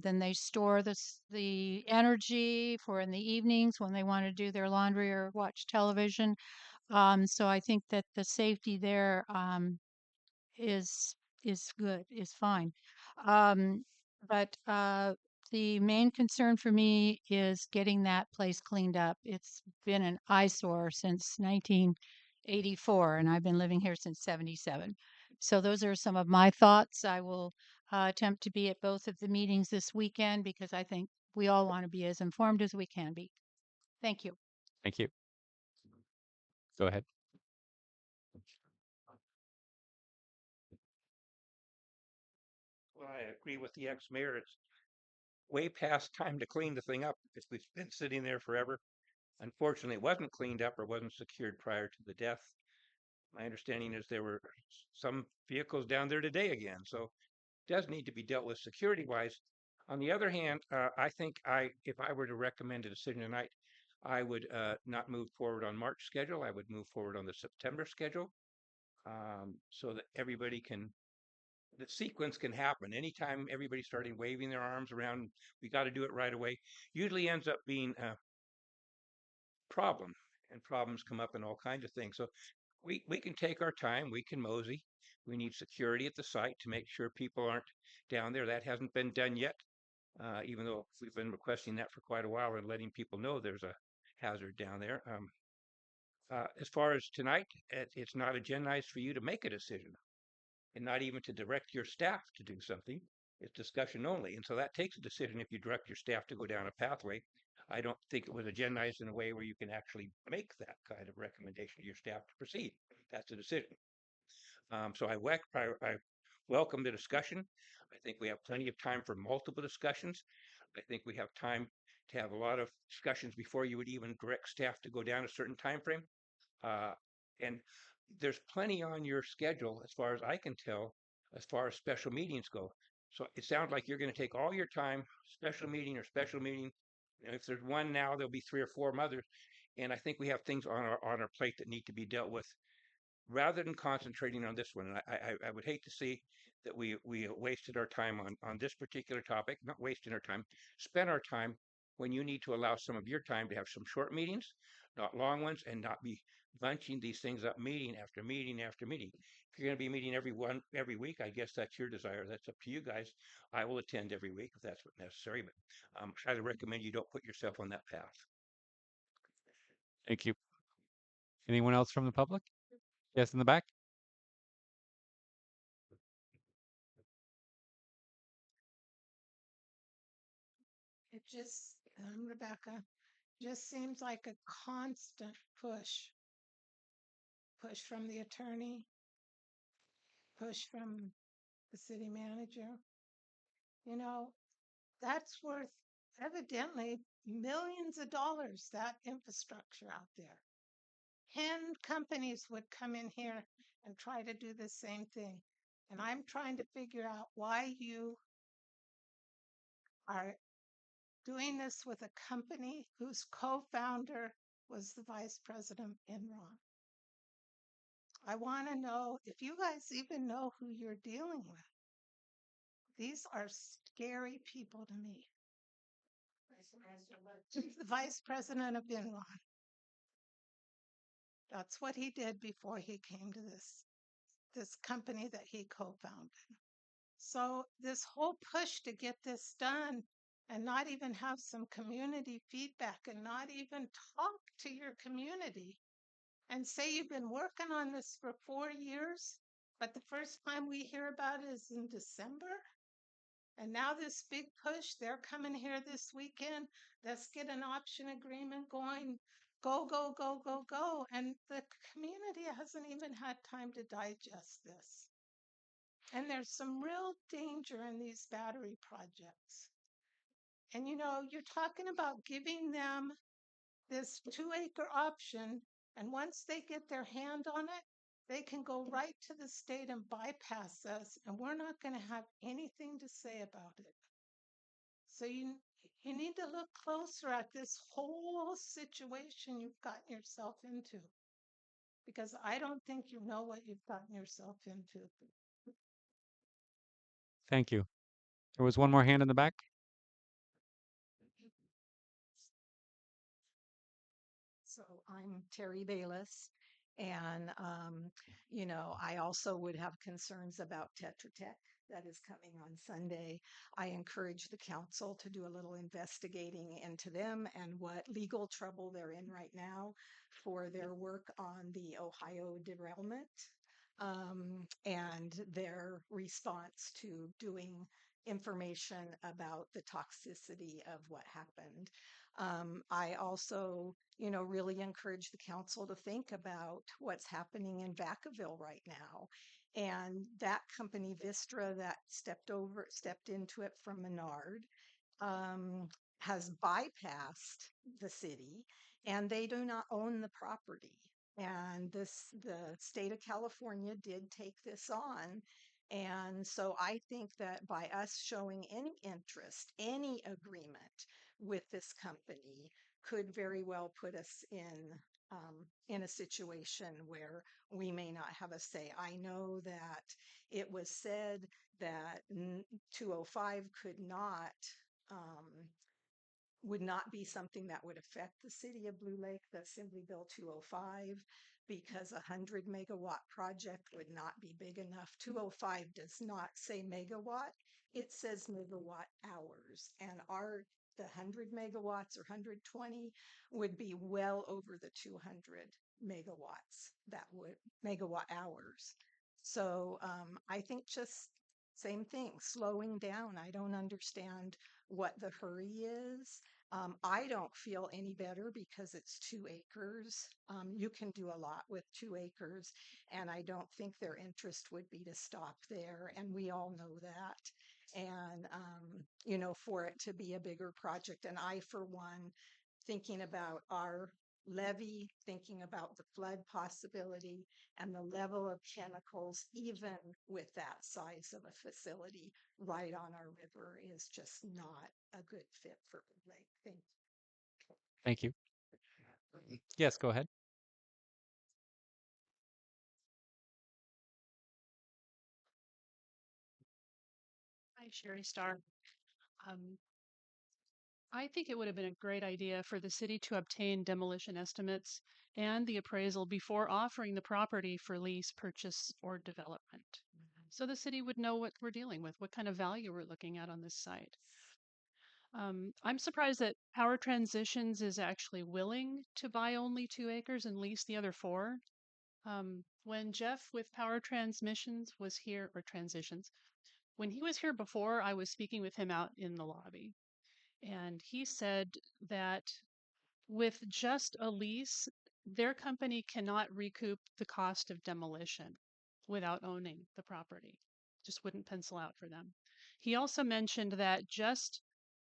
then they store the energy for in the evenings when they want to do their laundry or watch television. So I think that the safety there is good, is fine. Um, but the main concern for me is getting that place cleaned up. It's been an eyesore since 1984, and I've been living here since 77. So those are some of my thoughts. I will attempt to be at both of the meetings this weekend because I think we all want to be as informed as we can be. Thank you. thank you. Go ahead. Well, I agree with the ex-mayor. It's way past time to clean the thing up. It's been sitting there forever. Unfortunately, it wasn't cleaned up or wasn't secured prior to the death. My understanding is there were some vehicles down there today again, so it does need to be dealt with security-wise. On the other hand, I think if I were to recommend a decision tonight, I would not move forward on March schedule. I would move forward on the September schedule, so that the sequence can happen. Anytime everybody's starting waving their arms around, we got to do it right away, usually ends up being a problem, and problems come up in all kinds of things. So we can take our time, we can mosey. We need security at the site to make sure people aren't down there. That hasn't been done yet, even though we've been requesting that for quite a while and letting people know there's a hazard down there. As far as tonight, it's not agendized for you to make a decision, and not even to direct your staff to do something. It's discussion only. And so that takes a decision if you direct your staff to go down a pathway. I don't think it was agendized in a way where you can actually make that kind of recommendation to your staff to proceed. That's a decision. So I welcome the discussion. I think we have plenty of time for multiple discussions. I think we have time to have a lot of discussions before you would even direct staff to go down a certain time frame. Uh, and there's plenty on your schedule, as far as I can tell, as far as special meetings go. So it sounds like you're going to take all your time, special meeting or special meeting. And if there's one now, there'll be 3 or 4 others. And I think we have things on our plate that need to be dealt with rather than concentrating on this one. And I would hate to see that we wasted our time on this particular topic, not wasting our time, spend our time when you need to allow some of your time to have some short meetings, not long ones, and not be bunching these things up meeting after meeting after meeting. If you're going to be meeting every week, I guess that's your desire. That's up to you guys. I will attend every week if that's what necessary, but I highly recommend you don't put yourself on that path. Thank you. Anyone else from the public? Yes, in the back. It just, Rebecca, just seems like a constant push from the attorney, push from the city manager. You know, that's worth evidently millions of dollars, that infrastructure out there. 10 companies would come in here and try to do the same thing. And I'm trying to figure out why you are doing this with a company whose co-founder was the vice president Enron. I want to know if you guys even know who you're dealing with. These are scary people to me. The vice president of Enron. That's what he did before he came to this company that he co-founded. So this whole push to get this done and not even have some community feedback and not even talk to your community and say you've been working on this for 4 years, but the first time we hear about it is in December. And now this big push, they're coming here this weekend. Let's get an option agreement going. Go, go, go, go, go. And the community hasn't even had time to digest this. And there's some real danger in these battery projects. And you're talking about giving them this 2-acre option. And once they get their hand on it, they can go right to the state and bypass us. And we're not going to have anything to say about it. So you need to look closer at this whole situation you've gotten yourself into, because I don't think you know what you've gotten yourself into. Thank you. There was one more hand in the back. So I'm Terry Bayless, and I also would have concerns about Tetra Tech that is coming on Sunday. I encourage the council to do a little investigating into them and what legal trouble they're in right now for their work on the Ohio derailment, and their response to doing information about the toxicity of what happened. I also, really encourage the council to think about what's happening in Vacaville right now. And that company, Vistra, that stepped into it from Menard, um, has bypassed the city, and they do not own the property. And the state of California did take this on. And so I think that by us showing any interest, any agreement with this company could very well put us in a situation where we may not have a say. I know that it was said that 205 would not be something that would affect the city of Blue Lake, the Assembly Bill 205, because a 100-megawatt project would not be big enough. 205 does not say megawatt, it says megawatt hours. And the 100 megawatts or 120 would be well over the 200 megawatts, megawatt hours. So I think just same thing, slowing down. I don't understand what the hurry is. I don't feel any better because it's 2 acres. You can do a lot with 2 acres, and I don't think their interest would be to stop there. And we all know that. And, for it to be a bigger project. And I, for one, thinking about our levee, thinking about the flood possibility and the level of chemicals, even with that size of a facility right on our river, is just not a good fit for Blue Lake. Thank you. Thank you. Yes, go ahead. Hi, Sherry Starr. I think it would have been a great idea for the city to obtain demolition estimates and the appraisal before offering the property for lease, purchase, or development. So the city would know what we're dealing with, what kind of value we're looking at on this site. I'm surprised that Power Transitions is actually willing to buy only 2 acres and lease the other 4. When Jeff with Power Transmissions was here, or Transitions, when he was here before, I was speaking with him out in the lobby. And he said that with just a lease, their company cannot recoup the cost of demolition without owning the property. just wouldn't pencil out for them. He also mentioned that just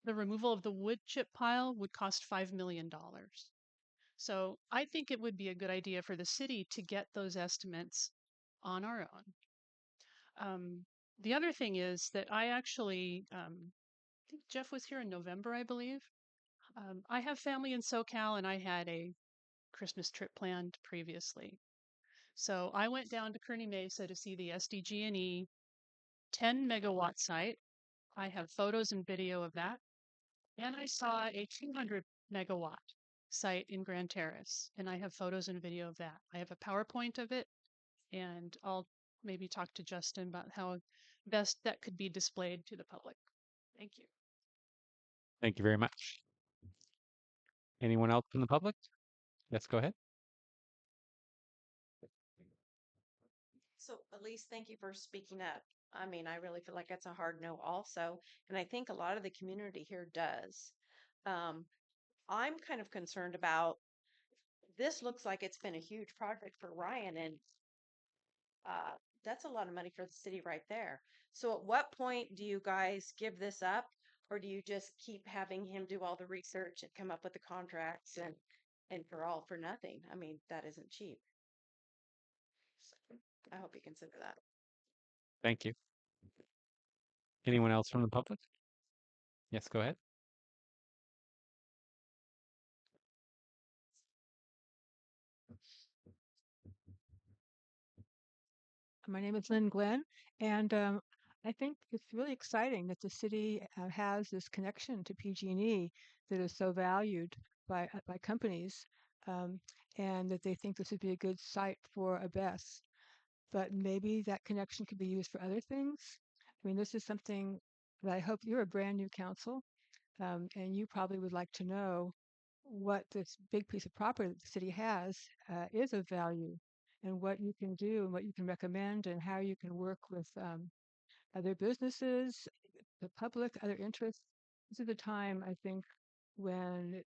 the removal of the wood chip pile would cost $5 million. So I think it would be a good idea for the city to get those estimates on our own. The other thing is that I actually, I think Jeff was here in November, I believe. I have family in SoCal and I had a Christmas trip planned previously. So I went down to Kearney Mesa to see the SDG&E 10 megawatt site. I have photos and video of that. And I saw a 200 megawatt site in Grand Terrace, and I have photos and video of that. I have a PowerPoint of it, and I'll maybe talk to Justin about how best that could be displayed to the public. Thank you. Thank you very much. Anyone else from the public? Yes, go ahead. So, Elise, thank you for speaking up. I mean, I really feel like that's a hard no, also. And I think a lot of the community here does. Um, I'm kind of concerned about this. Looks like it's been a huge project for Ryan, and that's a lot of money for the city right there. So, at what point do you guys give this up, or do you just keep having him do all the research and come up with the contracts and for all for nothing? I mean, that isn't cheap. So, I hope you consider that. Thank you. Anyone else from the public? Yes, go ahead. My name is Lynn Glenn, and I think it's really exciting that the city has this connection to PG&E that is so valued by companies, um, and that they think this would be a good site for a BESS. But maybe that connection could be used for other things. I mean, this is something that I hope you're a brand new council, and you probably would like to know what this big piece of property that the city has is of value, and what you can do and what you can recommend and how you can work with other businesses, the public, other interests. This is a time, I think, when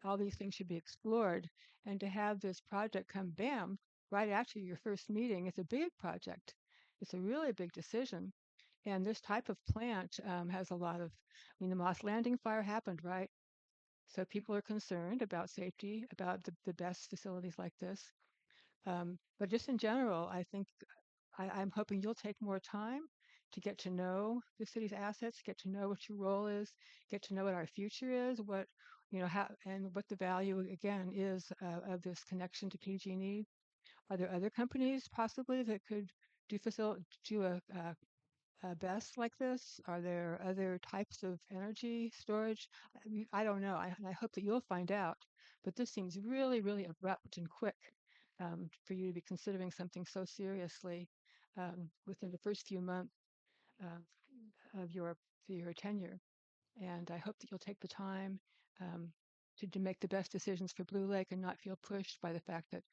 all these things should be explored. And to have this project come bam right after your first meeting, it's a big project. It's a really big decision. And this type of plant has a lot of, I mean, the Moss Landing fire happened, right? So people are concerned about safety, about the best facilities like this. But just in general, I think I'm hoping you'll take more time to get to know the city's assets, get to know what your role is, get to know what our future is, what how and what the value again is of this connection to PG&E. Are there other companies possibly that could do a BESS like this? Are there other types of energy storage? I don't know. I hope that you'll find out. But this seems really, really abrupt and quick for you to be considering something so seriously within the first few months of your tenure. And I hope that you'll take the time to make the best decisions for Blue Lake and not feel pushed by the fact that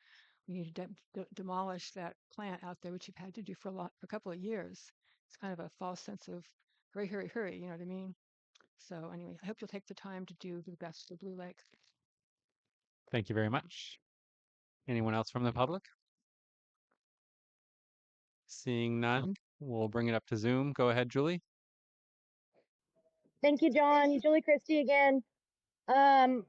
we need to demolish that plant out there, which you've had to do for a couple of years. It's kind of a false sense of hurry, hurry, hurry. You know what I mean? So anyway, I hope you'll take the time to do the best for Blue Lake. Thank you very much. Anyone else from the public? Seeing none, we'll bring it up to Zoom. Go ahead, Julie. Thank you, John. Julie Christie again. Um,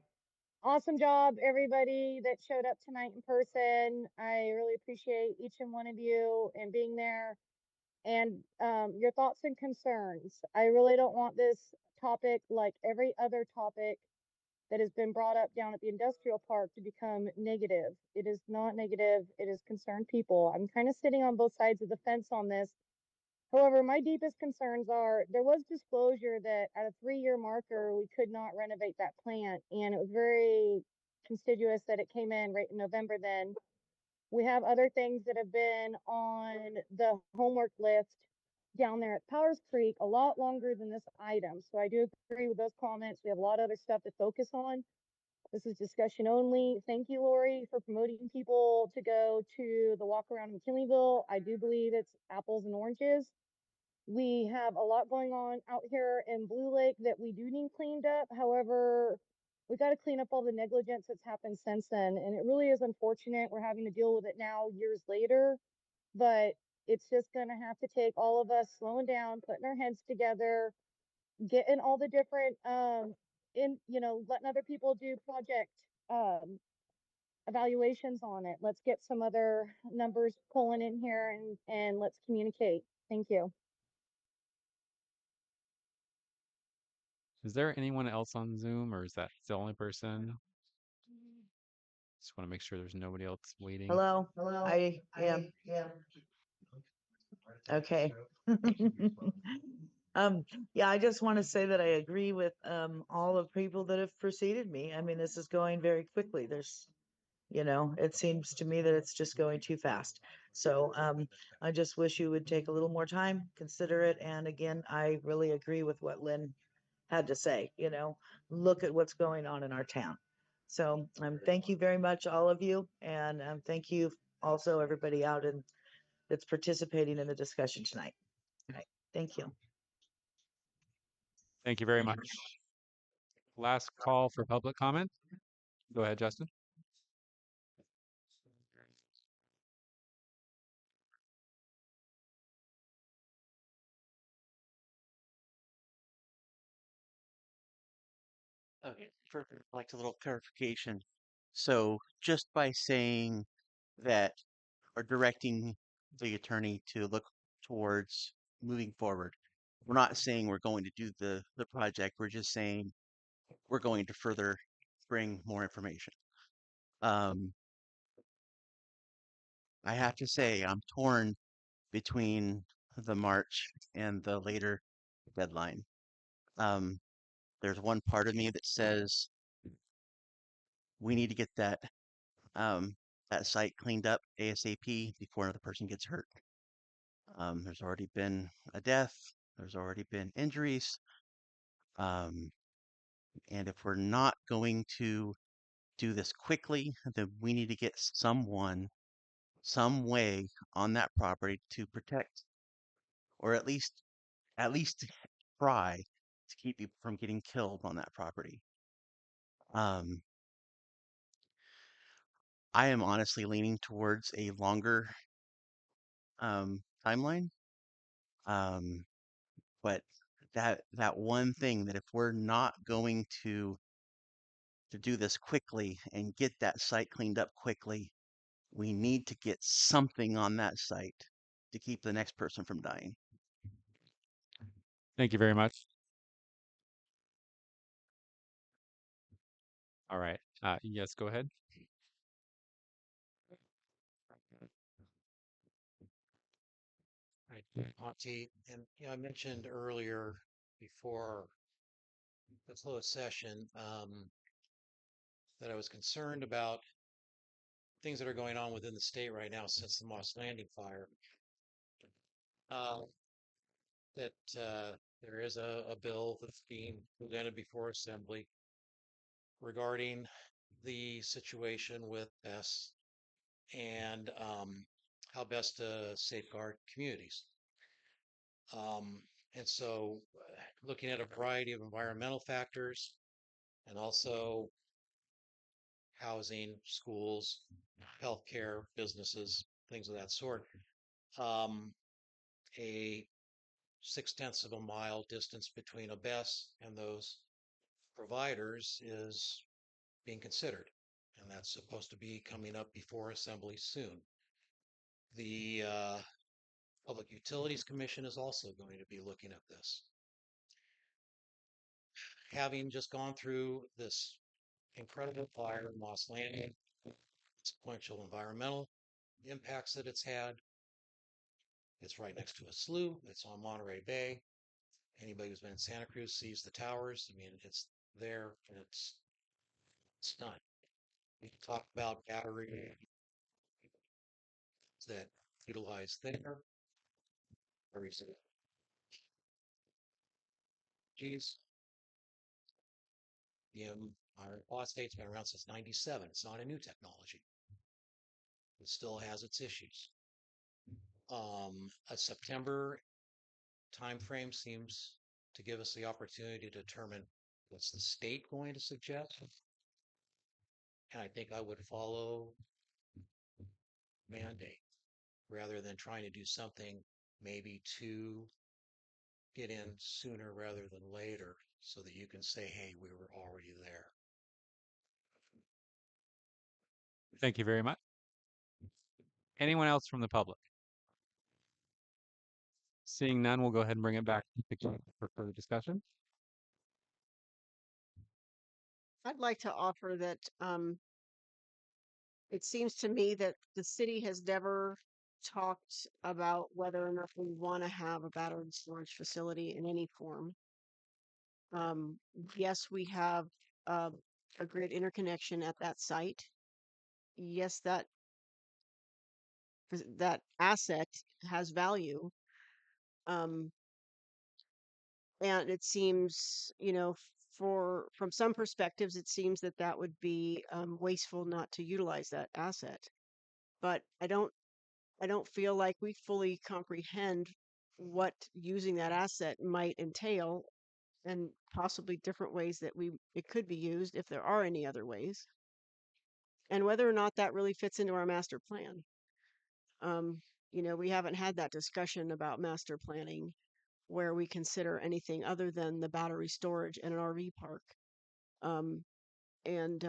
awesome job, everybody that showed up tonight in person. I really appreciate each and one of you and being there and your thoughts and concerns. I really don't want this topic, like every other topic that has been brought up down at the industrial park, to become negative. It is not negative. It is concerned people. I'm kind of sitting on both sides of the fence on this. However, my deepest concerns are there was disclosure that at a 3-year marker, we could not renovate that plant. And it was very conspicuous that it came in right in November then. We have other things that have been on the homework list down there at Powers Creek a lot longer than this item. So I do agree with those comments. We have a lot of other stuff to focus on. This is discussion only. Thank you, Lori, for promoting people to go to the walk around McKinleyville. I do believe it's apples and oranges. We have a lot going on out here in Blue Lake that we do need cleaned up. However, we got to clean up all the negligence that's happened since then. And it really is unfortunate we're having to deal with it now years later. But It's just gonna have to take all of us slowing down, putting our heads together, getting all the different letting other people do project um evaluations on it. Let's get some other numbers pulling in here and let's communicate. Thank you. Is there anyone else on Zoom, or is that the only person? Just want to make sure there's nobody else waiting. Hello, I am. Okay. Yeah, I just want to say that I agree with all of people that have preceded me. I mean, this is going very quickly. It seems to me that it's just going too fast. So I just wish you would take a little more time, consider it. And again, I really agree with what Lynn had to say, look at what's going on in our town. So thank you very much, all of you. And thank you also everybody out in that's participating in the discussion tonight. All right. Thank you. Thank you very much. Last call for public comment. Go ahead, Justin. Okay, for like a little clarification. So just by saying that or directing the attorney to look towards moving forward, we're not saying we're going to do the project. We're just saying we're going to further bring more information. I have to say I'm torn between the March and the later deadline. Um, there's one part of me that says we need to get um, that site cleaned up ASAP before another person gets hurt. There's already been a death. There's already been injuries. Um, and if we're not going to do this quickly, then we need to get someone, some way on that property to protect, or at least try to keep people from getting killed on that property. Um, I am honestly leaning towards a longer timeline. Um, but that one thing that if we're not going to do this quickly and get that site cleaned up quickly, we need to get something on that site to keep the next person from dying. Thank you very much. All right. Yes, go ahead. Right, Auntie, and I mentioned earlier before the closed session that I was concerned about things that are going on within the state right now since the Moss Landing fire. Uh, that there is a bill that's being presented before Assembly regarding the situation with S and how best to safeguard communities. And so, looking at a variety of environmental factors and also housing, schools, healthcare, businesses, things of that sort. A 6/10 of a mile distance between a BES and those providers is being considered, and that's supposed to be coming up before Assembly soon. The Public Utilities Commission is also going to be looking at this. Having just gone through this incredible fire in Moss Landing, sequential environmental impacts that it's had. It's right next to a slough. It's on Monterey Bay. Anybody who's been in Santa Cruz sees the towers. I mean, it's there and it's done. We can talk about battery that utilize there. Very geez, our phosphate's been around since '97. It's not a new technology. It still has its issues. A September timeframe seems to give us the opportunity to determine what's the state going to suggest. And I think I would follow mandate. rather than trying to do something maybe to get in sooner rather than later so that you can say, hey, we were already there. Thank you very much. Anyone else from the public? Seeing none, we'll go ahead and bring it back to the committee for further discussion. I'd like to offer that it seems to me that the city has never talked about whether or not we want to have a battery storage facility in any form. Yes, we have uh, a grid interconnection at that site. Yes, that asset has value. Um, and it seems, from some perspectives, it seems that that would be wasteful not to utilize that asset. But I don't feel like we fully comprehend what using that asset might entail and possibly different ways that it could be used if there are any other ways, and whether or not that really fits into our master plan. Um, we haven't had that discussion about master planning where we consider anything other than the battery storage in an RV park. Um, and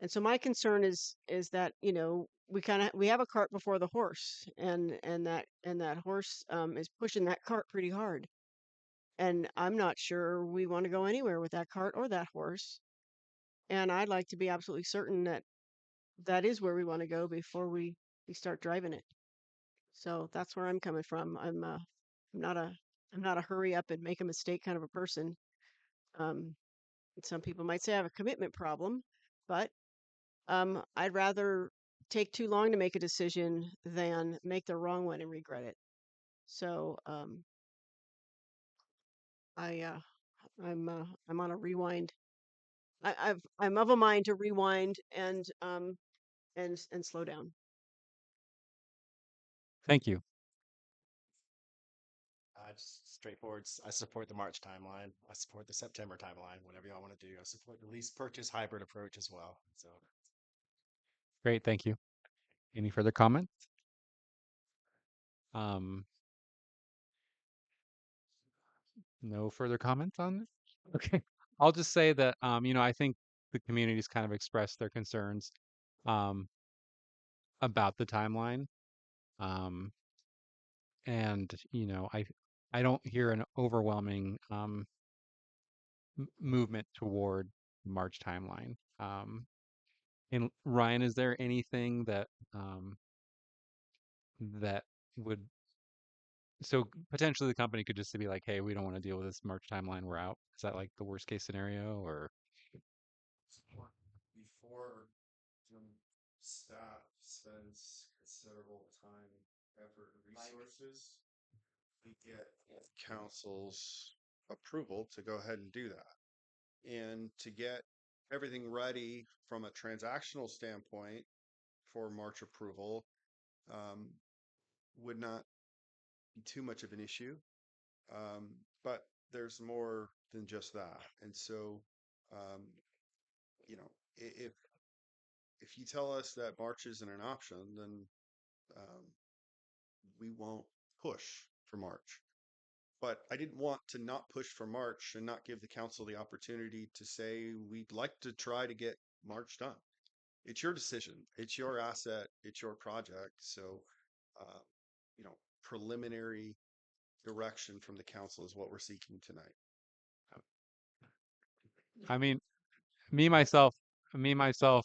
so my concern is that we have a cart before the horse, and that horse is pushing that cart pretty hard, and I'm not sure we want to go anywhere with that cart or that horse, and I'd like to be absolutely certain that that is where we want to go before we start driving it. So that's where I'm coming from. I'm not a I'm not a hurry up and make a mistake kind of a person. Um, some people might say I have a commitment problem, but I'd rather take too long to make a decision than make the wrong one and regret it. So I I'm on a rewind. I'm of a mind to rewind and slow down. Thank you. Just straightforward. I support the March timeline. I support the September timeline. Whatever y'all want to do. I support the lease purchase hybrid approach as well. So Great, thank you. Any further comments? Um, no further comments on this? Okay. I'll just say that I think the community's kind of expressed their concerns um about the timeline. Um, and I don't hear an overwhelming movement toward March timeline. And Ryan, is there anything um, that would so potentially the company could just be like, hey, we don't want to deal with this March timeline, we're out. Is that like the worst case scenario or? Before staff spends considerable time, effort, and resources, we get council's approval to go ahead and do that. And to get everything ready from a transactional standpoint for March approval would not be too much of an issue. But there's more than just that. And so, um, if you tell us that March isn't an option, then um, we won't push for March. But I didn't want to not push for March and not give the council the opportunity to say we'd like to try to get March done. It's your decision. It's your asset. It's your project. So, uh, preliminary direction from the council is what we're seeking tonight. I mean, me myself,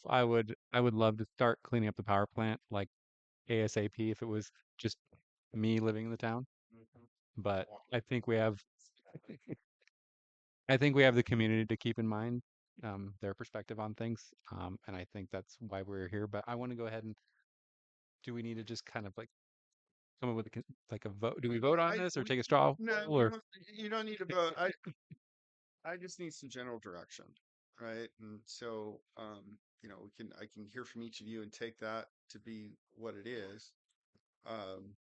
I would love to start cleaning up the power plant like ASAP if it was just me living in the town. But I think we have the community to keep in mind their perspective on things, and I think that's why we're here. But I want to go ahead and do we need to just kind of like come up with like a vote? Do we vote on this or take a straw No, poll or? you don't need to vote. I just need some general direction, right? And so, I can hear from each of you and take that to be what it is. Um,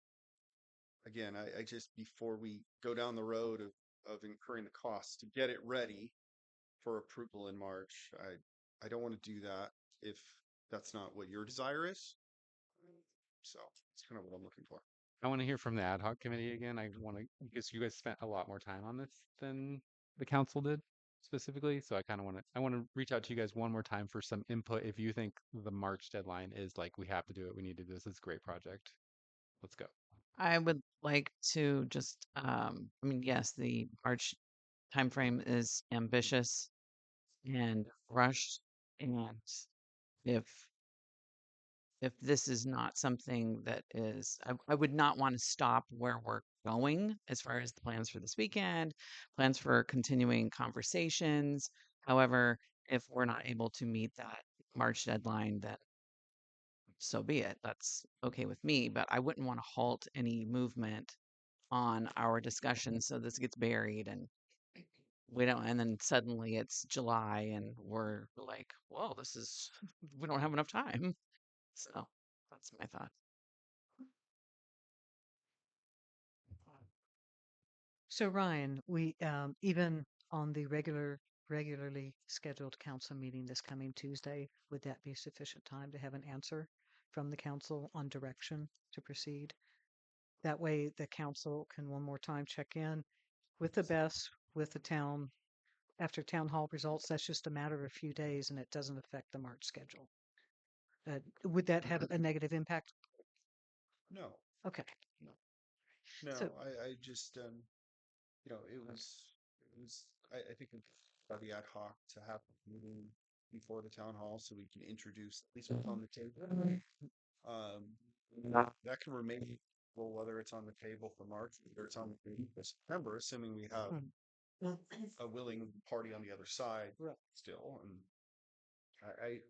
Again, I just, before we go down the road of incurring the costs to get it ready for approval in March, I don't want to do that if that's not what your desire is. So That's kind of what I'm looking for. I want to hear from the ad hoc committee again. I want to, because you guys spent a lot more time on this than the council did specifically. So I kind of want to, I want to reach out to you guys one more time for some input. If you think the March deadline is like, we have to do it, we need to do this, it's a great project. Let's go. I would like to just, I mean, yes, the March timeframe is ambitious and rushed, and if this is not something that is, I would not want to stop where we're going as far as the plans for this weekend, plans for continuing conversations. However, if we're not able to meet that March deadline, then so be it. That's okay with me, but I wouldn't want to halt any movement on our discussion so this gets buried and we don't, and then suddenly it's July and we're like, whoa, this is, we don't have enough time. So that's my thought. So Ryan, we even on the regularly scheduled council meeting this coming Tuesday, would that be sufficient time to have an answer from the council on direction to proceed? That way the council can one more time check in with the best, with the town. After town hall results, that's just a matter of a few days and it doesn't affect the March schedule. Would that have a negative impact? No, Okay. no, So I just, it was, I think by the ad hoc to have a meeting before the town hall so we can introduce at least what's on the table. That can remain, well, whether it's on the table for March or it's on the table for September, assuming we have a willing party on the other side still. And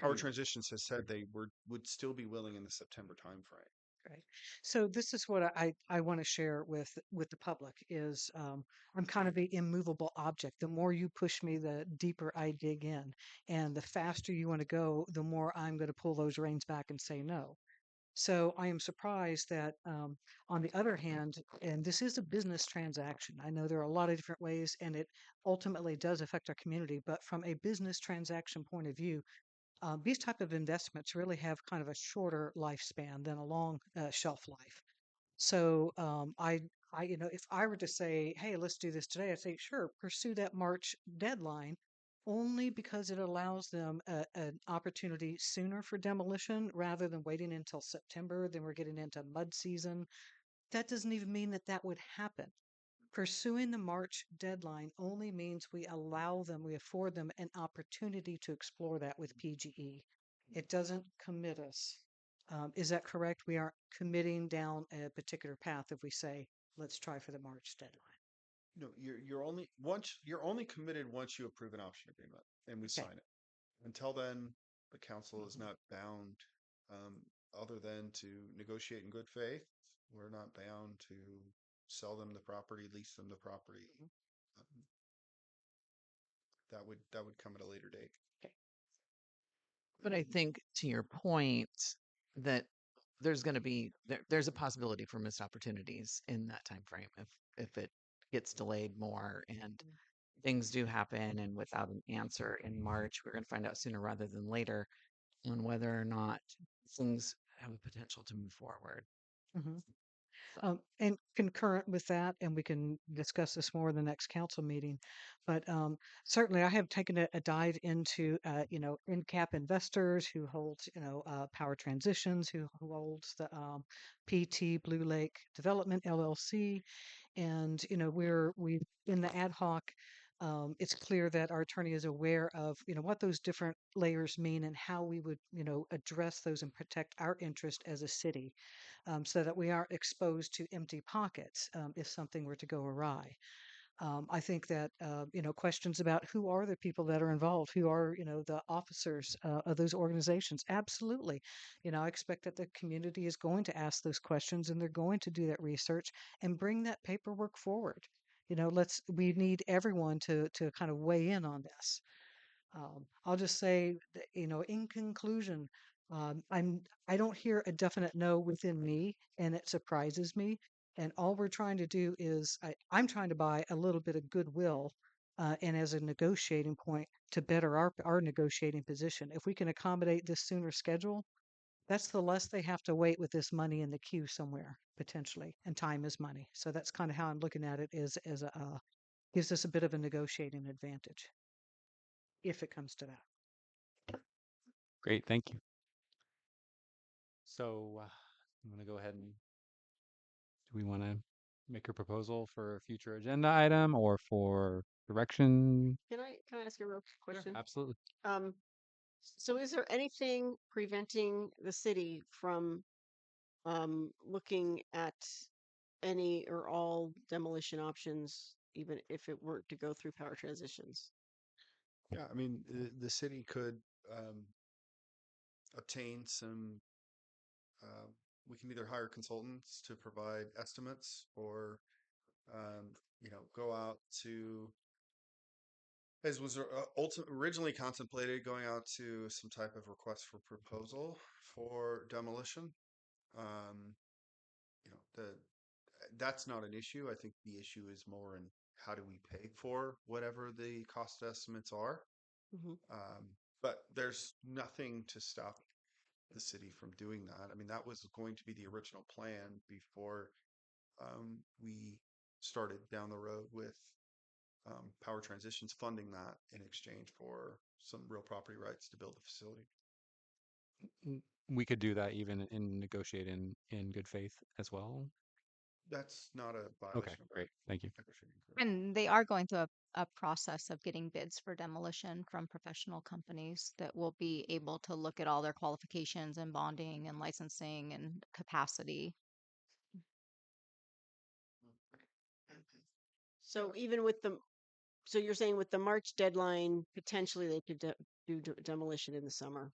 Power Transitions has said they would still be willing in the September timeframe. Right. So this is what I want to share with the public is I'm kind of the immovable object. The more you push me, the deeper I dig in. And the faster you want to go, the more I'm going to pull those reins back and say no. So I am surprised that on the other hand, and this is a business transaction. I know there are a lot of different ways and it ultimately does affect our community, but from a business transaction point of view, these type of investments really have kind of a shorter lifespan than a long shelf life. So if I were to say, hey, let's do this today, I'd say, sure, pursue that March deadline, only because it allows them an opportunity sooner for demolition rather than waiting until September. Then we're getting into mud season. That doesn't even mean that that would happen. Pursuing the March deadline only means we allow them, we afford them an opportunity to explore that with PGE. It doesn't commit us. Is that correct? We aren't committing down a particular path if we say, let's try for the March deadline. No, you're only committed once you approve an option agreement and we sign it. Until then, the council is not bound, um, other than to negotiate in good faith. We're not bound to sell them the property, lease them the property. Um, that would come at a later date. But I think to your point that there's going to be there's a possibility for missed opportunities in that time frame if it gets delayed more and things do happen and without an answer in March, we're going to find out sooner rather than later on whether or not things have a potential to move forward. hmm and concurrent with that, and we can discuss this more in the next council meeting, but certainly I have taken a dive into, in-cap investors who hold, Power Transitions, who holds the PT Blue Lake Development LLC, and we in the ad hoc. It's clear that our attorney is aware of what those different layers mean and how we would address those and protect our interest as a city, so that we aren't exposed to empty pockets if something were to go awry. I think that questions about who are the people that are involved, who are the officers of those organizations. Absolutely, I expect that the community is going to ask those questions and they're going to do that research and bring that paperwork forward. We need everyone to kind of weigh in on this. I'll just say, that, in conclusion, I don't hear a definite no within me, and it surprises me. And all we're trying to do is I'm trying to buy a little bit of goodwill, and as a negotiating point to better our negotiating position. If we can accommodate this sooner schedule, That's the less they have to wait with this money in the queue somewhere potentially, and time is money. So that's kind of how I'm looking at it. Is as a gives us a bit of a negotiating advantage if it comes to that. Great, thank you. So I'm going to go ahead and do we want to make a proposal for a future agenda item or for direction? Can I ask a real quick question? Absolutely. Um, so is there anything preventing the city from looking at any or all demolition options, even if it weren't to go through power transitions? Yeah, I mean, the city could um, obtain some. Uh, we can either hire consultants to provide estimates, or go out to, as was originally contemplated, going out to some type of request for proposal for demolition. Um, that's not an issue. I think the issue is more in how do we pay for whatever the cost estimates are. Mm-hmm. But there's nothing to stop the city from doing that. I mean, that was going to be the original plan before we started down the road with Power Transitions funding that in exchange for some real property rights to build the facility. We could do that even in negotiate in good faith as well. That's not a Okay, violation of great. Thank you. negotiating agreement. And they are going through a process of getting bids for demolition from professional companies that will be able to look at all their qualifications and bonding and licensing and capacity. So even with the, so you're saying with the March deadline, potentially they could do demolition in the summer.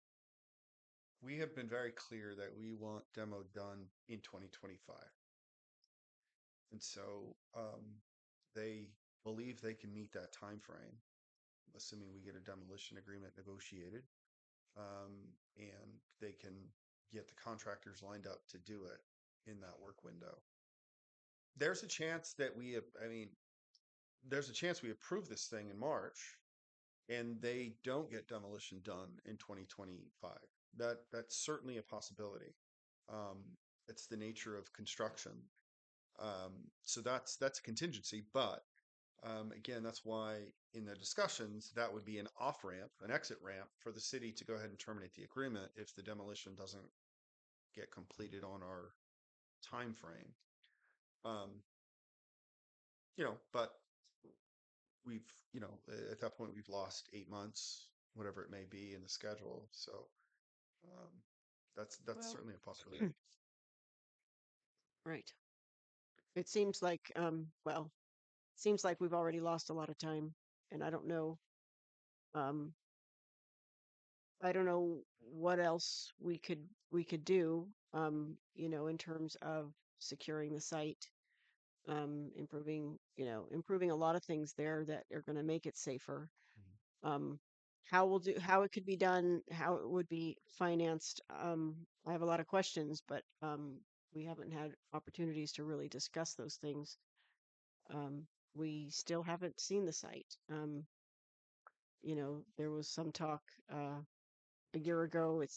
We have been very clear that we want demo done in 2025. And so they believe they can meet that time frame, assuming we get a demolition agreement negotiated, and they can get the contractors lined up to do it in that work window. There's a chance that there's a chance we approve this thing in March and they don't get demolition done in 2025. That's certainly a possibility. Um, it's the nature of construction. So that's a contingency, but again, that's why in the discussions that would be an off ramp, an exit ramp for the city to go ahead and terminate the agreement if the demolition doesn't get completed on our time frame. But we've, at that point we've lost 8 months, whatever it may be in the schedule. So um, that's Well, certainly a possibility. Right. It seems like, well, seems like we've already lost a lot of time, and um, I don't know what else we could do, in terms of securing the site, improving a lot of things there that are going to make it safer. Um, how it could be done, how it would be financed. I have a lot of questions, but we haven't had opportunities to really discuss those things. Um, we still haven't seen the site. There was some talk a year ago. It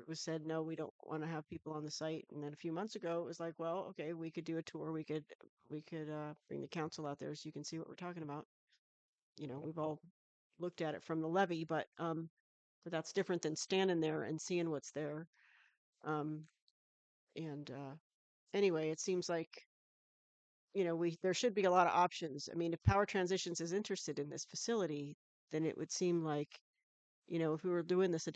was said, no, we don't want to have people on the site. And then a few months ago, it was like, well, okay, we could do a tour. We could bring the council out there so you can see what we're talking about. We've all looked at it from the levee, but that's different than standing there and seeing what's there. Um, and Anyway, it seems like there should be a lot of options. I mean, if Power Transitions is interested in this facility, then it would seem like, if we were doing this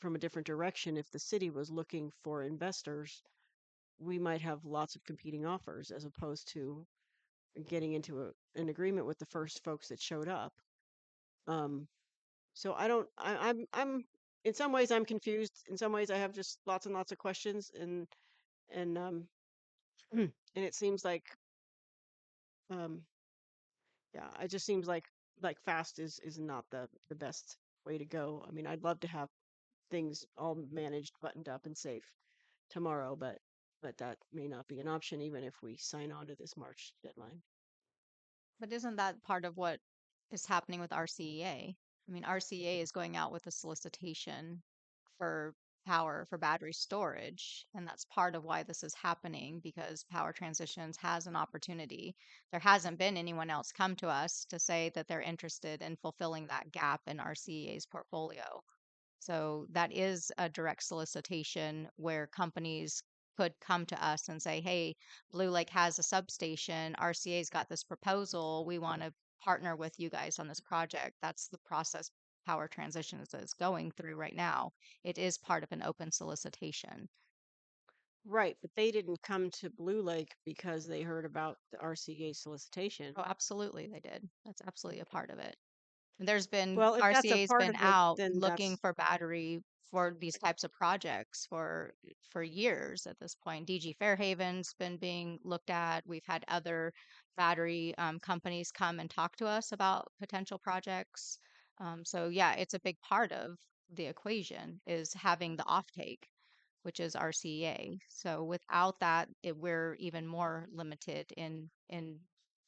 from a different direction, if the city was looking for investors, we might have lots of competing offers as opposed to getting into an agreement with the first folks that showed up. Um, so I don't, I'm, in some ways I'm confused. In some ways I have just lots and lots of questions, and and it seems like, um, yeah, it just seems like fast is not the best way to go. I mean, I'd love to have things all managed, buttoned up, and safe tomorrow, but that may not be an option even if we sign on to this March deadline. But isn't that part of what is happening with RCEA? I mean, RCEA is going out with a solicitation for power for battery storage. And that's part of why this is happening because Power Transitions has an opportunity. There hasn't been anyone else come to us to say that they're interested in fulfilling that gap in our CEA's portfolio. So that is a direct solicitation where companies could come to us and say, hey, Blue Lake has a substation. RCA's got this proposal. We want to partner with you guys on this project. That's the process Power Transitions is going through right now. It is part of an open solicitation. Right, but they didn't come to Blue Lake because they heard about the RCA solicitation. Oh, absolutely, they did. That's absolutely a part of it. There's been Well, if that's a RCA's part been of it, out then looking that's for battery for these types of projects for years at this point. DG Fairhaven's been being looked at. We've had other battery companies come and talk to us about potential projects. So yeah, it's a big part of the equation is having the offtake, which is RCA. So without that, we're even more limited in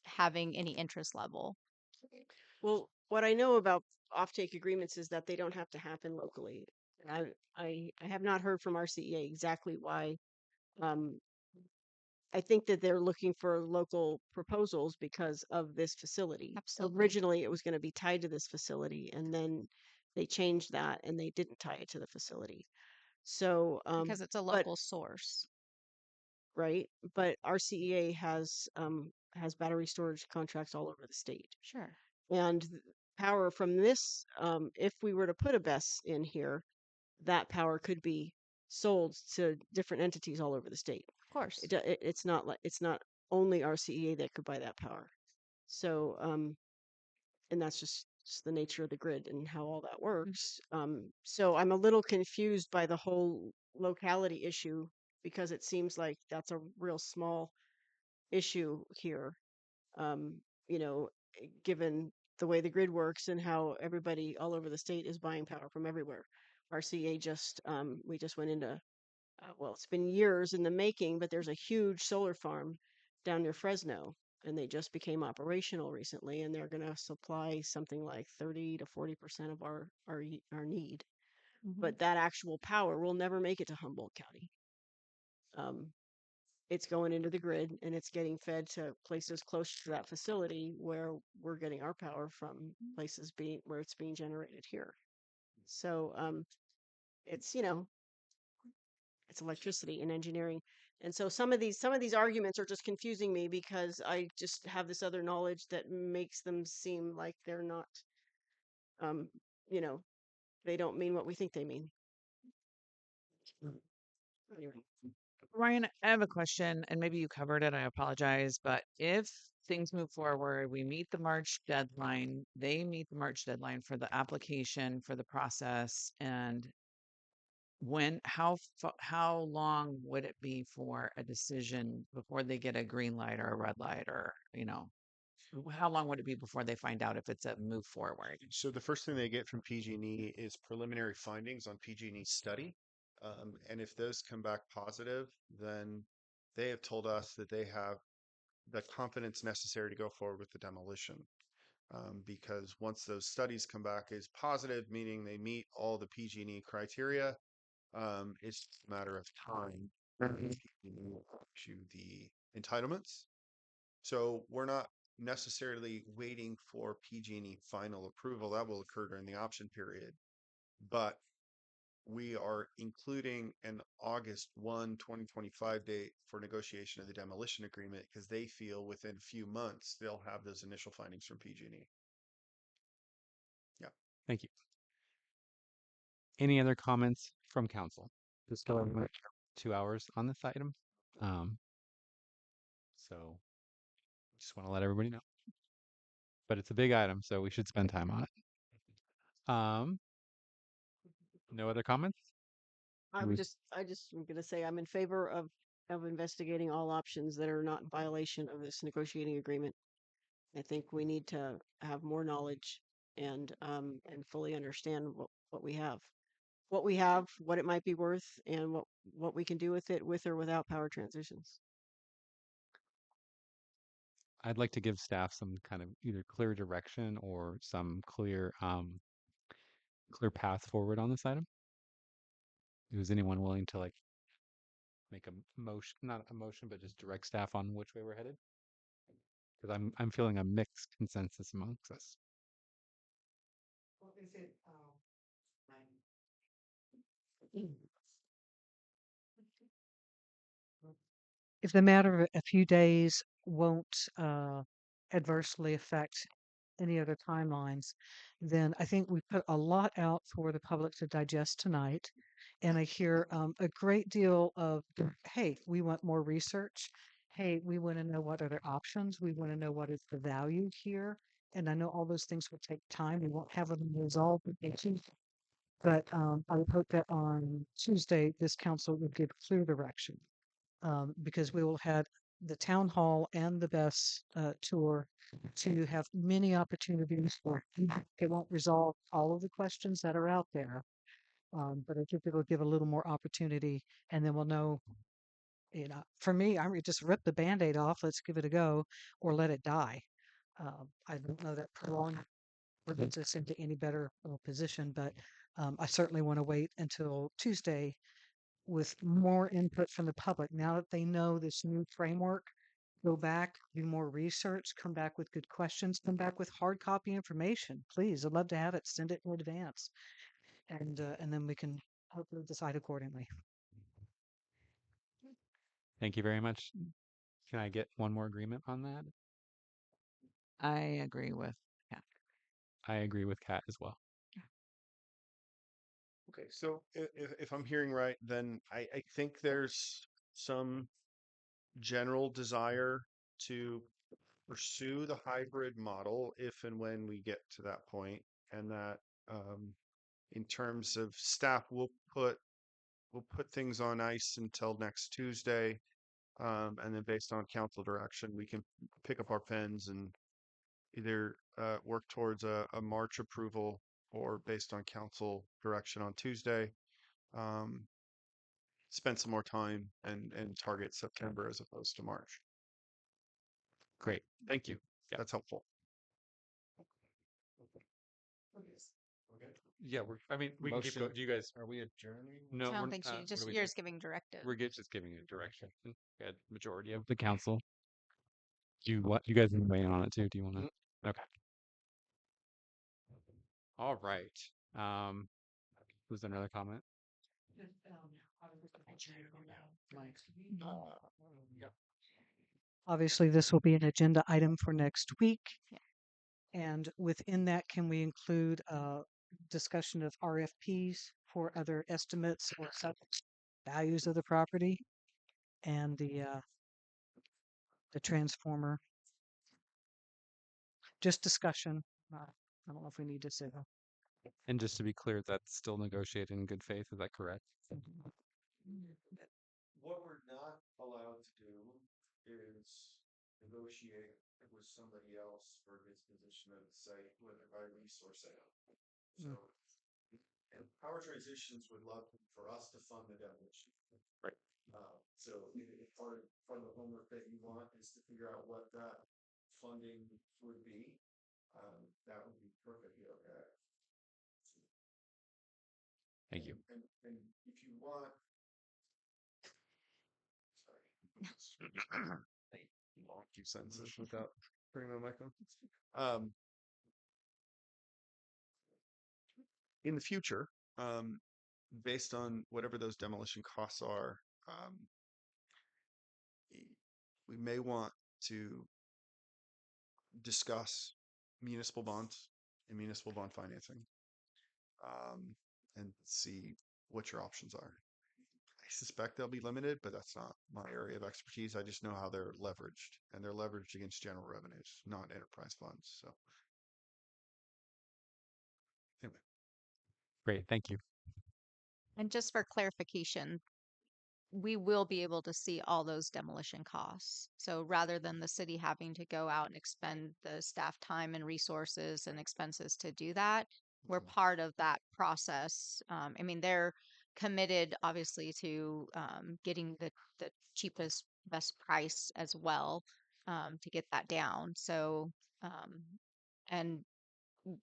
having any interest level. well, what I know about offtake agreements is that they don't have to happen locally. And I have not heard from RCEA exactly why. Um, I think that they're looking for local proposals because of this facility. Absolutely. Originally, it was going to be tied to this facility, and then they changed that and they didn't tie it to the facility. So, Because it's a but local source. right, but RCEA has battery storage contracts all over the state. Sure. And power from this, if we were to put a BESS in here, that power could be sold to different entities all over the state. Of course. It's not only RCEA that could buy that power. So, and that's just the nature of the grid and how all that works. So I'm a little confused by the whole locality issue because it seems like that's a real small issue here. Um, you know, given the way the grid works and how everybody all over the state is buying power from everywhere. RCA we just went into, well, it's been years in the making, but there's a huge solar farm down near Fresno, and they just became operational recently, and they're going to supply something like 30 to 40% of our need. But that actual power will never make it to Humboldt County. It's going into the grid and it's getting fed to places close to that facility where we're getting our power from places where it's being generated here. So it's it's electricity and engineering. And so some of these arguments are just confusing me because I just have this other knowledge that makes them seem like they're not um you know they don't mean what we think they mean. Anyway. Ryan, I have a question, and maybe you covered it. I apologize. But if things move forward, we meet the March deadline, they meet the March deadline for the application, for the process, and how long would it be for a decision before they get a green light or a red light, or how long would it be before they find out if it's a move forward? So the first thing they get from PG&E is preliminary findings on PG&E study. And if those come back positive, then they have told us that they have the confidence necessary to go forward with the demolition. Because once those studies come back as positive, meaning they meet all the PG&E criteria, it's just a matter of time to the entitlements. So we're not necessarily waiting for PG&E final approval. That will occur during the option period. But we are including an August 1, 2025 date for negotiation of the demolition agreement because they feel within a few months they'll have those initial findings from PG&E. Yeah. Thank you. Any other comments from council? Just going 2 hours on this item. So just want to let everybody know. But it's a big item, so we should spend time on it. No other comments? I just am gonna say I'm in favor of investigating all options that are not in violation of this negotiating agreement. I think we need to have more knowledge and fully understand what we have. What it might be worth, and what we can do with it with or without power transitions. I'd like to give staff some kind of either clear direction or some clear path forward on this item. is anyone willing to like make a motion, not a motion, but just direct staff on which way we're headed? Because I'm feeling a mixed consensus amongst us. Well, is it, if the matter of a few days won't adversely affect any other timelines, then I think we put a lot out for the public to digest tonight. And I hear a great deal of, hey, we want more research. Hey, we want to know what other options. We want to know what is the value here. And I know all those things will take time. We won't have them resolved in Tuesday. But I would hope that on Tuesday, this council would give clear direction because we will have the town hall and the best tour to have many opportunities for it won't resolve all of the questions that are out there, but I think it'll give a little more opportunity, and then we'll know. For me, I would just rip the Band-Aid off. Let's give it a go, or let it die. I don't know that prolonged puts us into any better position, but I certainly want to wait until Tuesday with more input from the public. Now that they know this new framework, go back, do more research, come back with good questions, come back with hard copy information. Please, I'd love to have it. Send it in advance, and then we can hopefully decide accordingly. Thank you very much. Can I get one more agreement on that? I agree with Kat. I agree with Kat as well. Okay, so if I'm hearing right, then I think there's some general desire to pursue the hybrid model if and when we get to that point, and that in terms of staff, we'll put things on ice until next Tuesday, and then based on council direction, we can pick up our pens and either work towards a March approval or based on council direction on Tuesday, um, spend some more time and target September as opposed to March. Great. Thank you. That's helpful. Yeah, I mean, we can keep going. Do you guys? Are we adjourning? No, I we're don't think what are we you're doing? just giving directive. Just giving a direction. We had majority of the council. Do you what? You guys can weigh in on it too. Do you want to? Okay. All right. Was there another comment? Obviously, this will be an agenda item for next week. And within that, can we include discussion of RFPs for other estimates or values of the property and the transformer? Just discussion. I don't know if we need to say that. And just to be clear, that's still negotiated in good faith. Is that correct? What we're not allowed to do is negotiate with somebody else for disposition of the site, whether by lease or sale. So, and Power Transitions would love for us to fund the demolition. Right. So if part of the homework that you want is to figure out what that funding would be, that would be perfectly okay. Thank you. And if you want, long few sentences without turning my mic on. In the future, based on whatever those demolition costs are, we may want to discuss municipal bonds and municipal bond financing, and see what your options are. I suspect they'll be limited, but that's not my area of expertise. I just know how they're leveraged, and they're leveraged against general revenues, not enterprise funds. So anyway. Great. Thank you. And just for clarification, we will be able to see all those demolition costs. So rather than the city having to go out and expend the staff time and resources and expenses to do that, we're part of that process. I mean, they're committed, obviously, to getting the cheapest, best price as well to get that down. So, and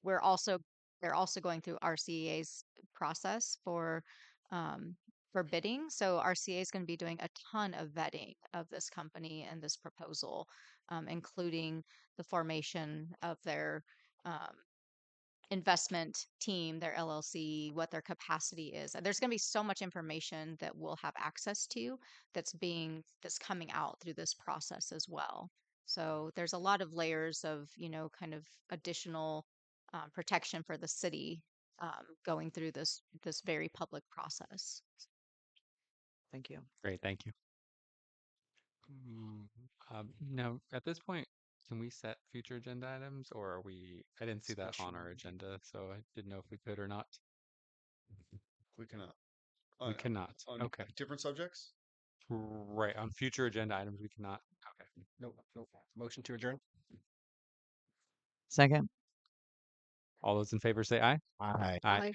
we're also they're also going through RCEA's process for for bidding. So RCA is going to be doing a ton of vetting of this company and this proposal, including the formation of their um, investment team, their LLC, what their capacity is. And there's going to be so much information that we'll have access to that's coming out through this process as well. So there's a lot of layers of, kind of additional protection for the city going through this very public process. Thank you. Great, thank you. Now, at this point, can we set future agenda items, or are we? I didn't see that on our agenda, so I didn't know if we could or not. We cannot. We cannot. On Okay. different subjects? Right. On future agenda items, we cannot. Okay. Nope. Motion to adjourn. Second. All those in favor say aye. Aye. Aye. Bye.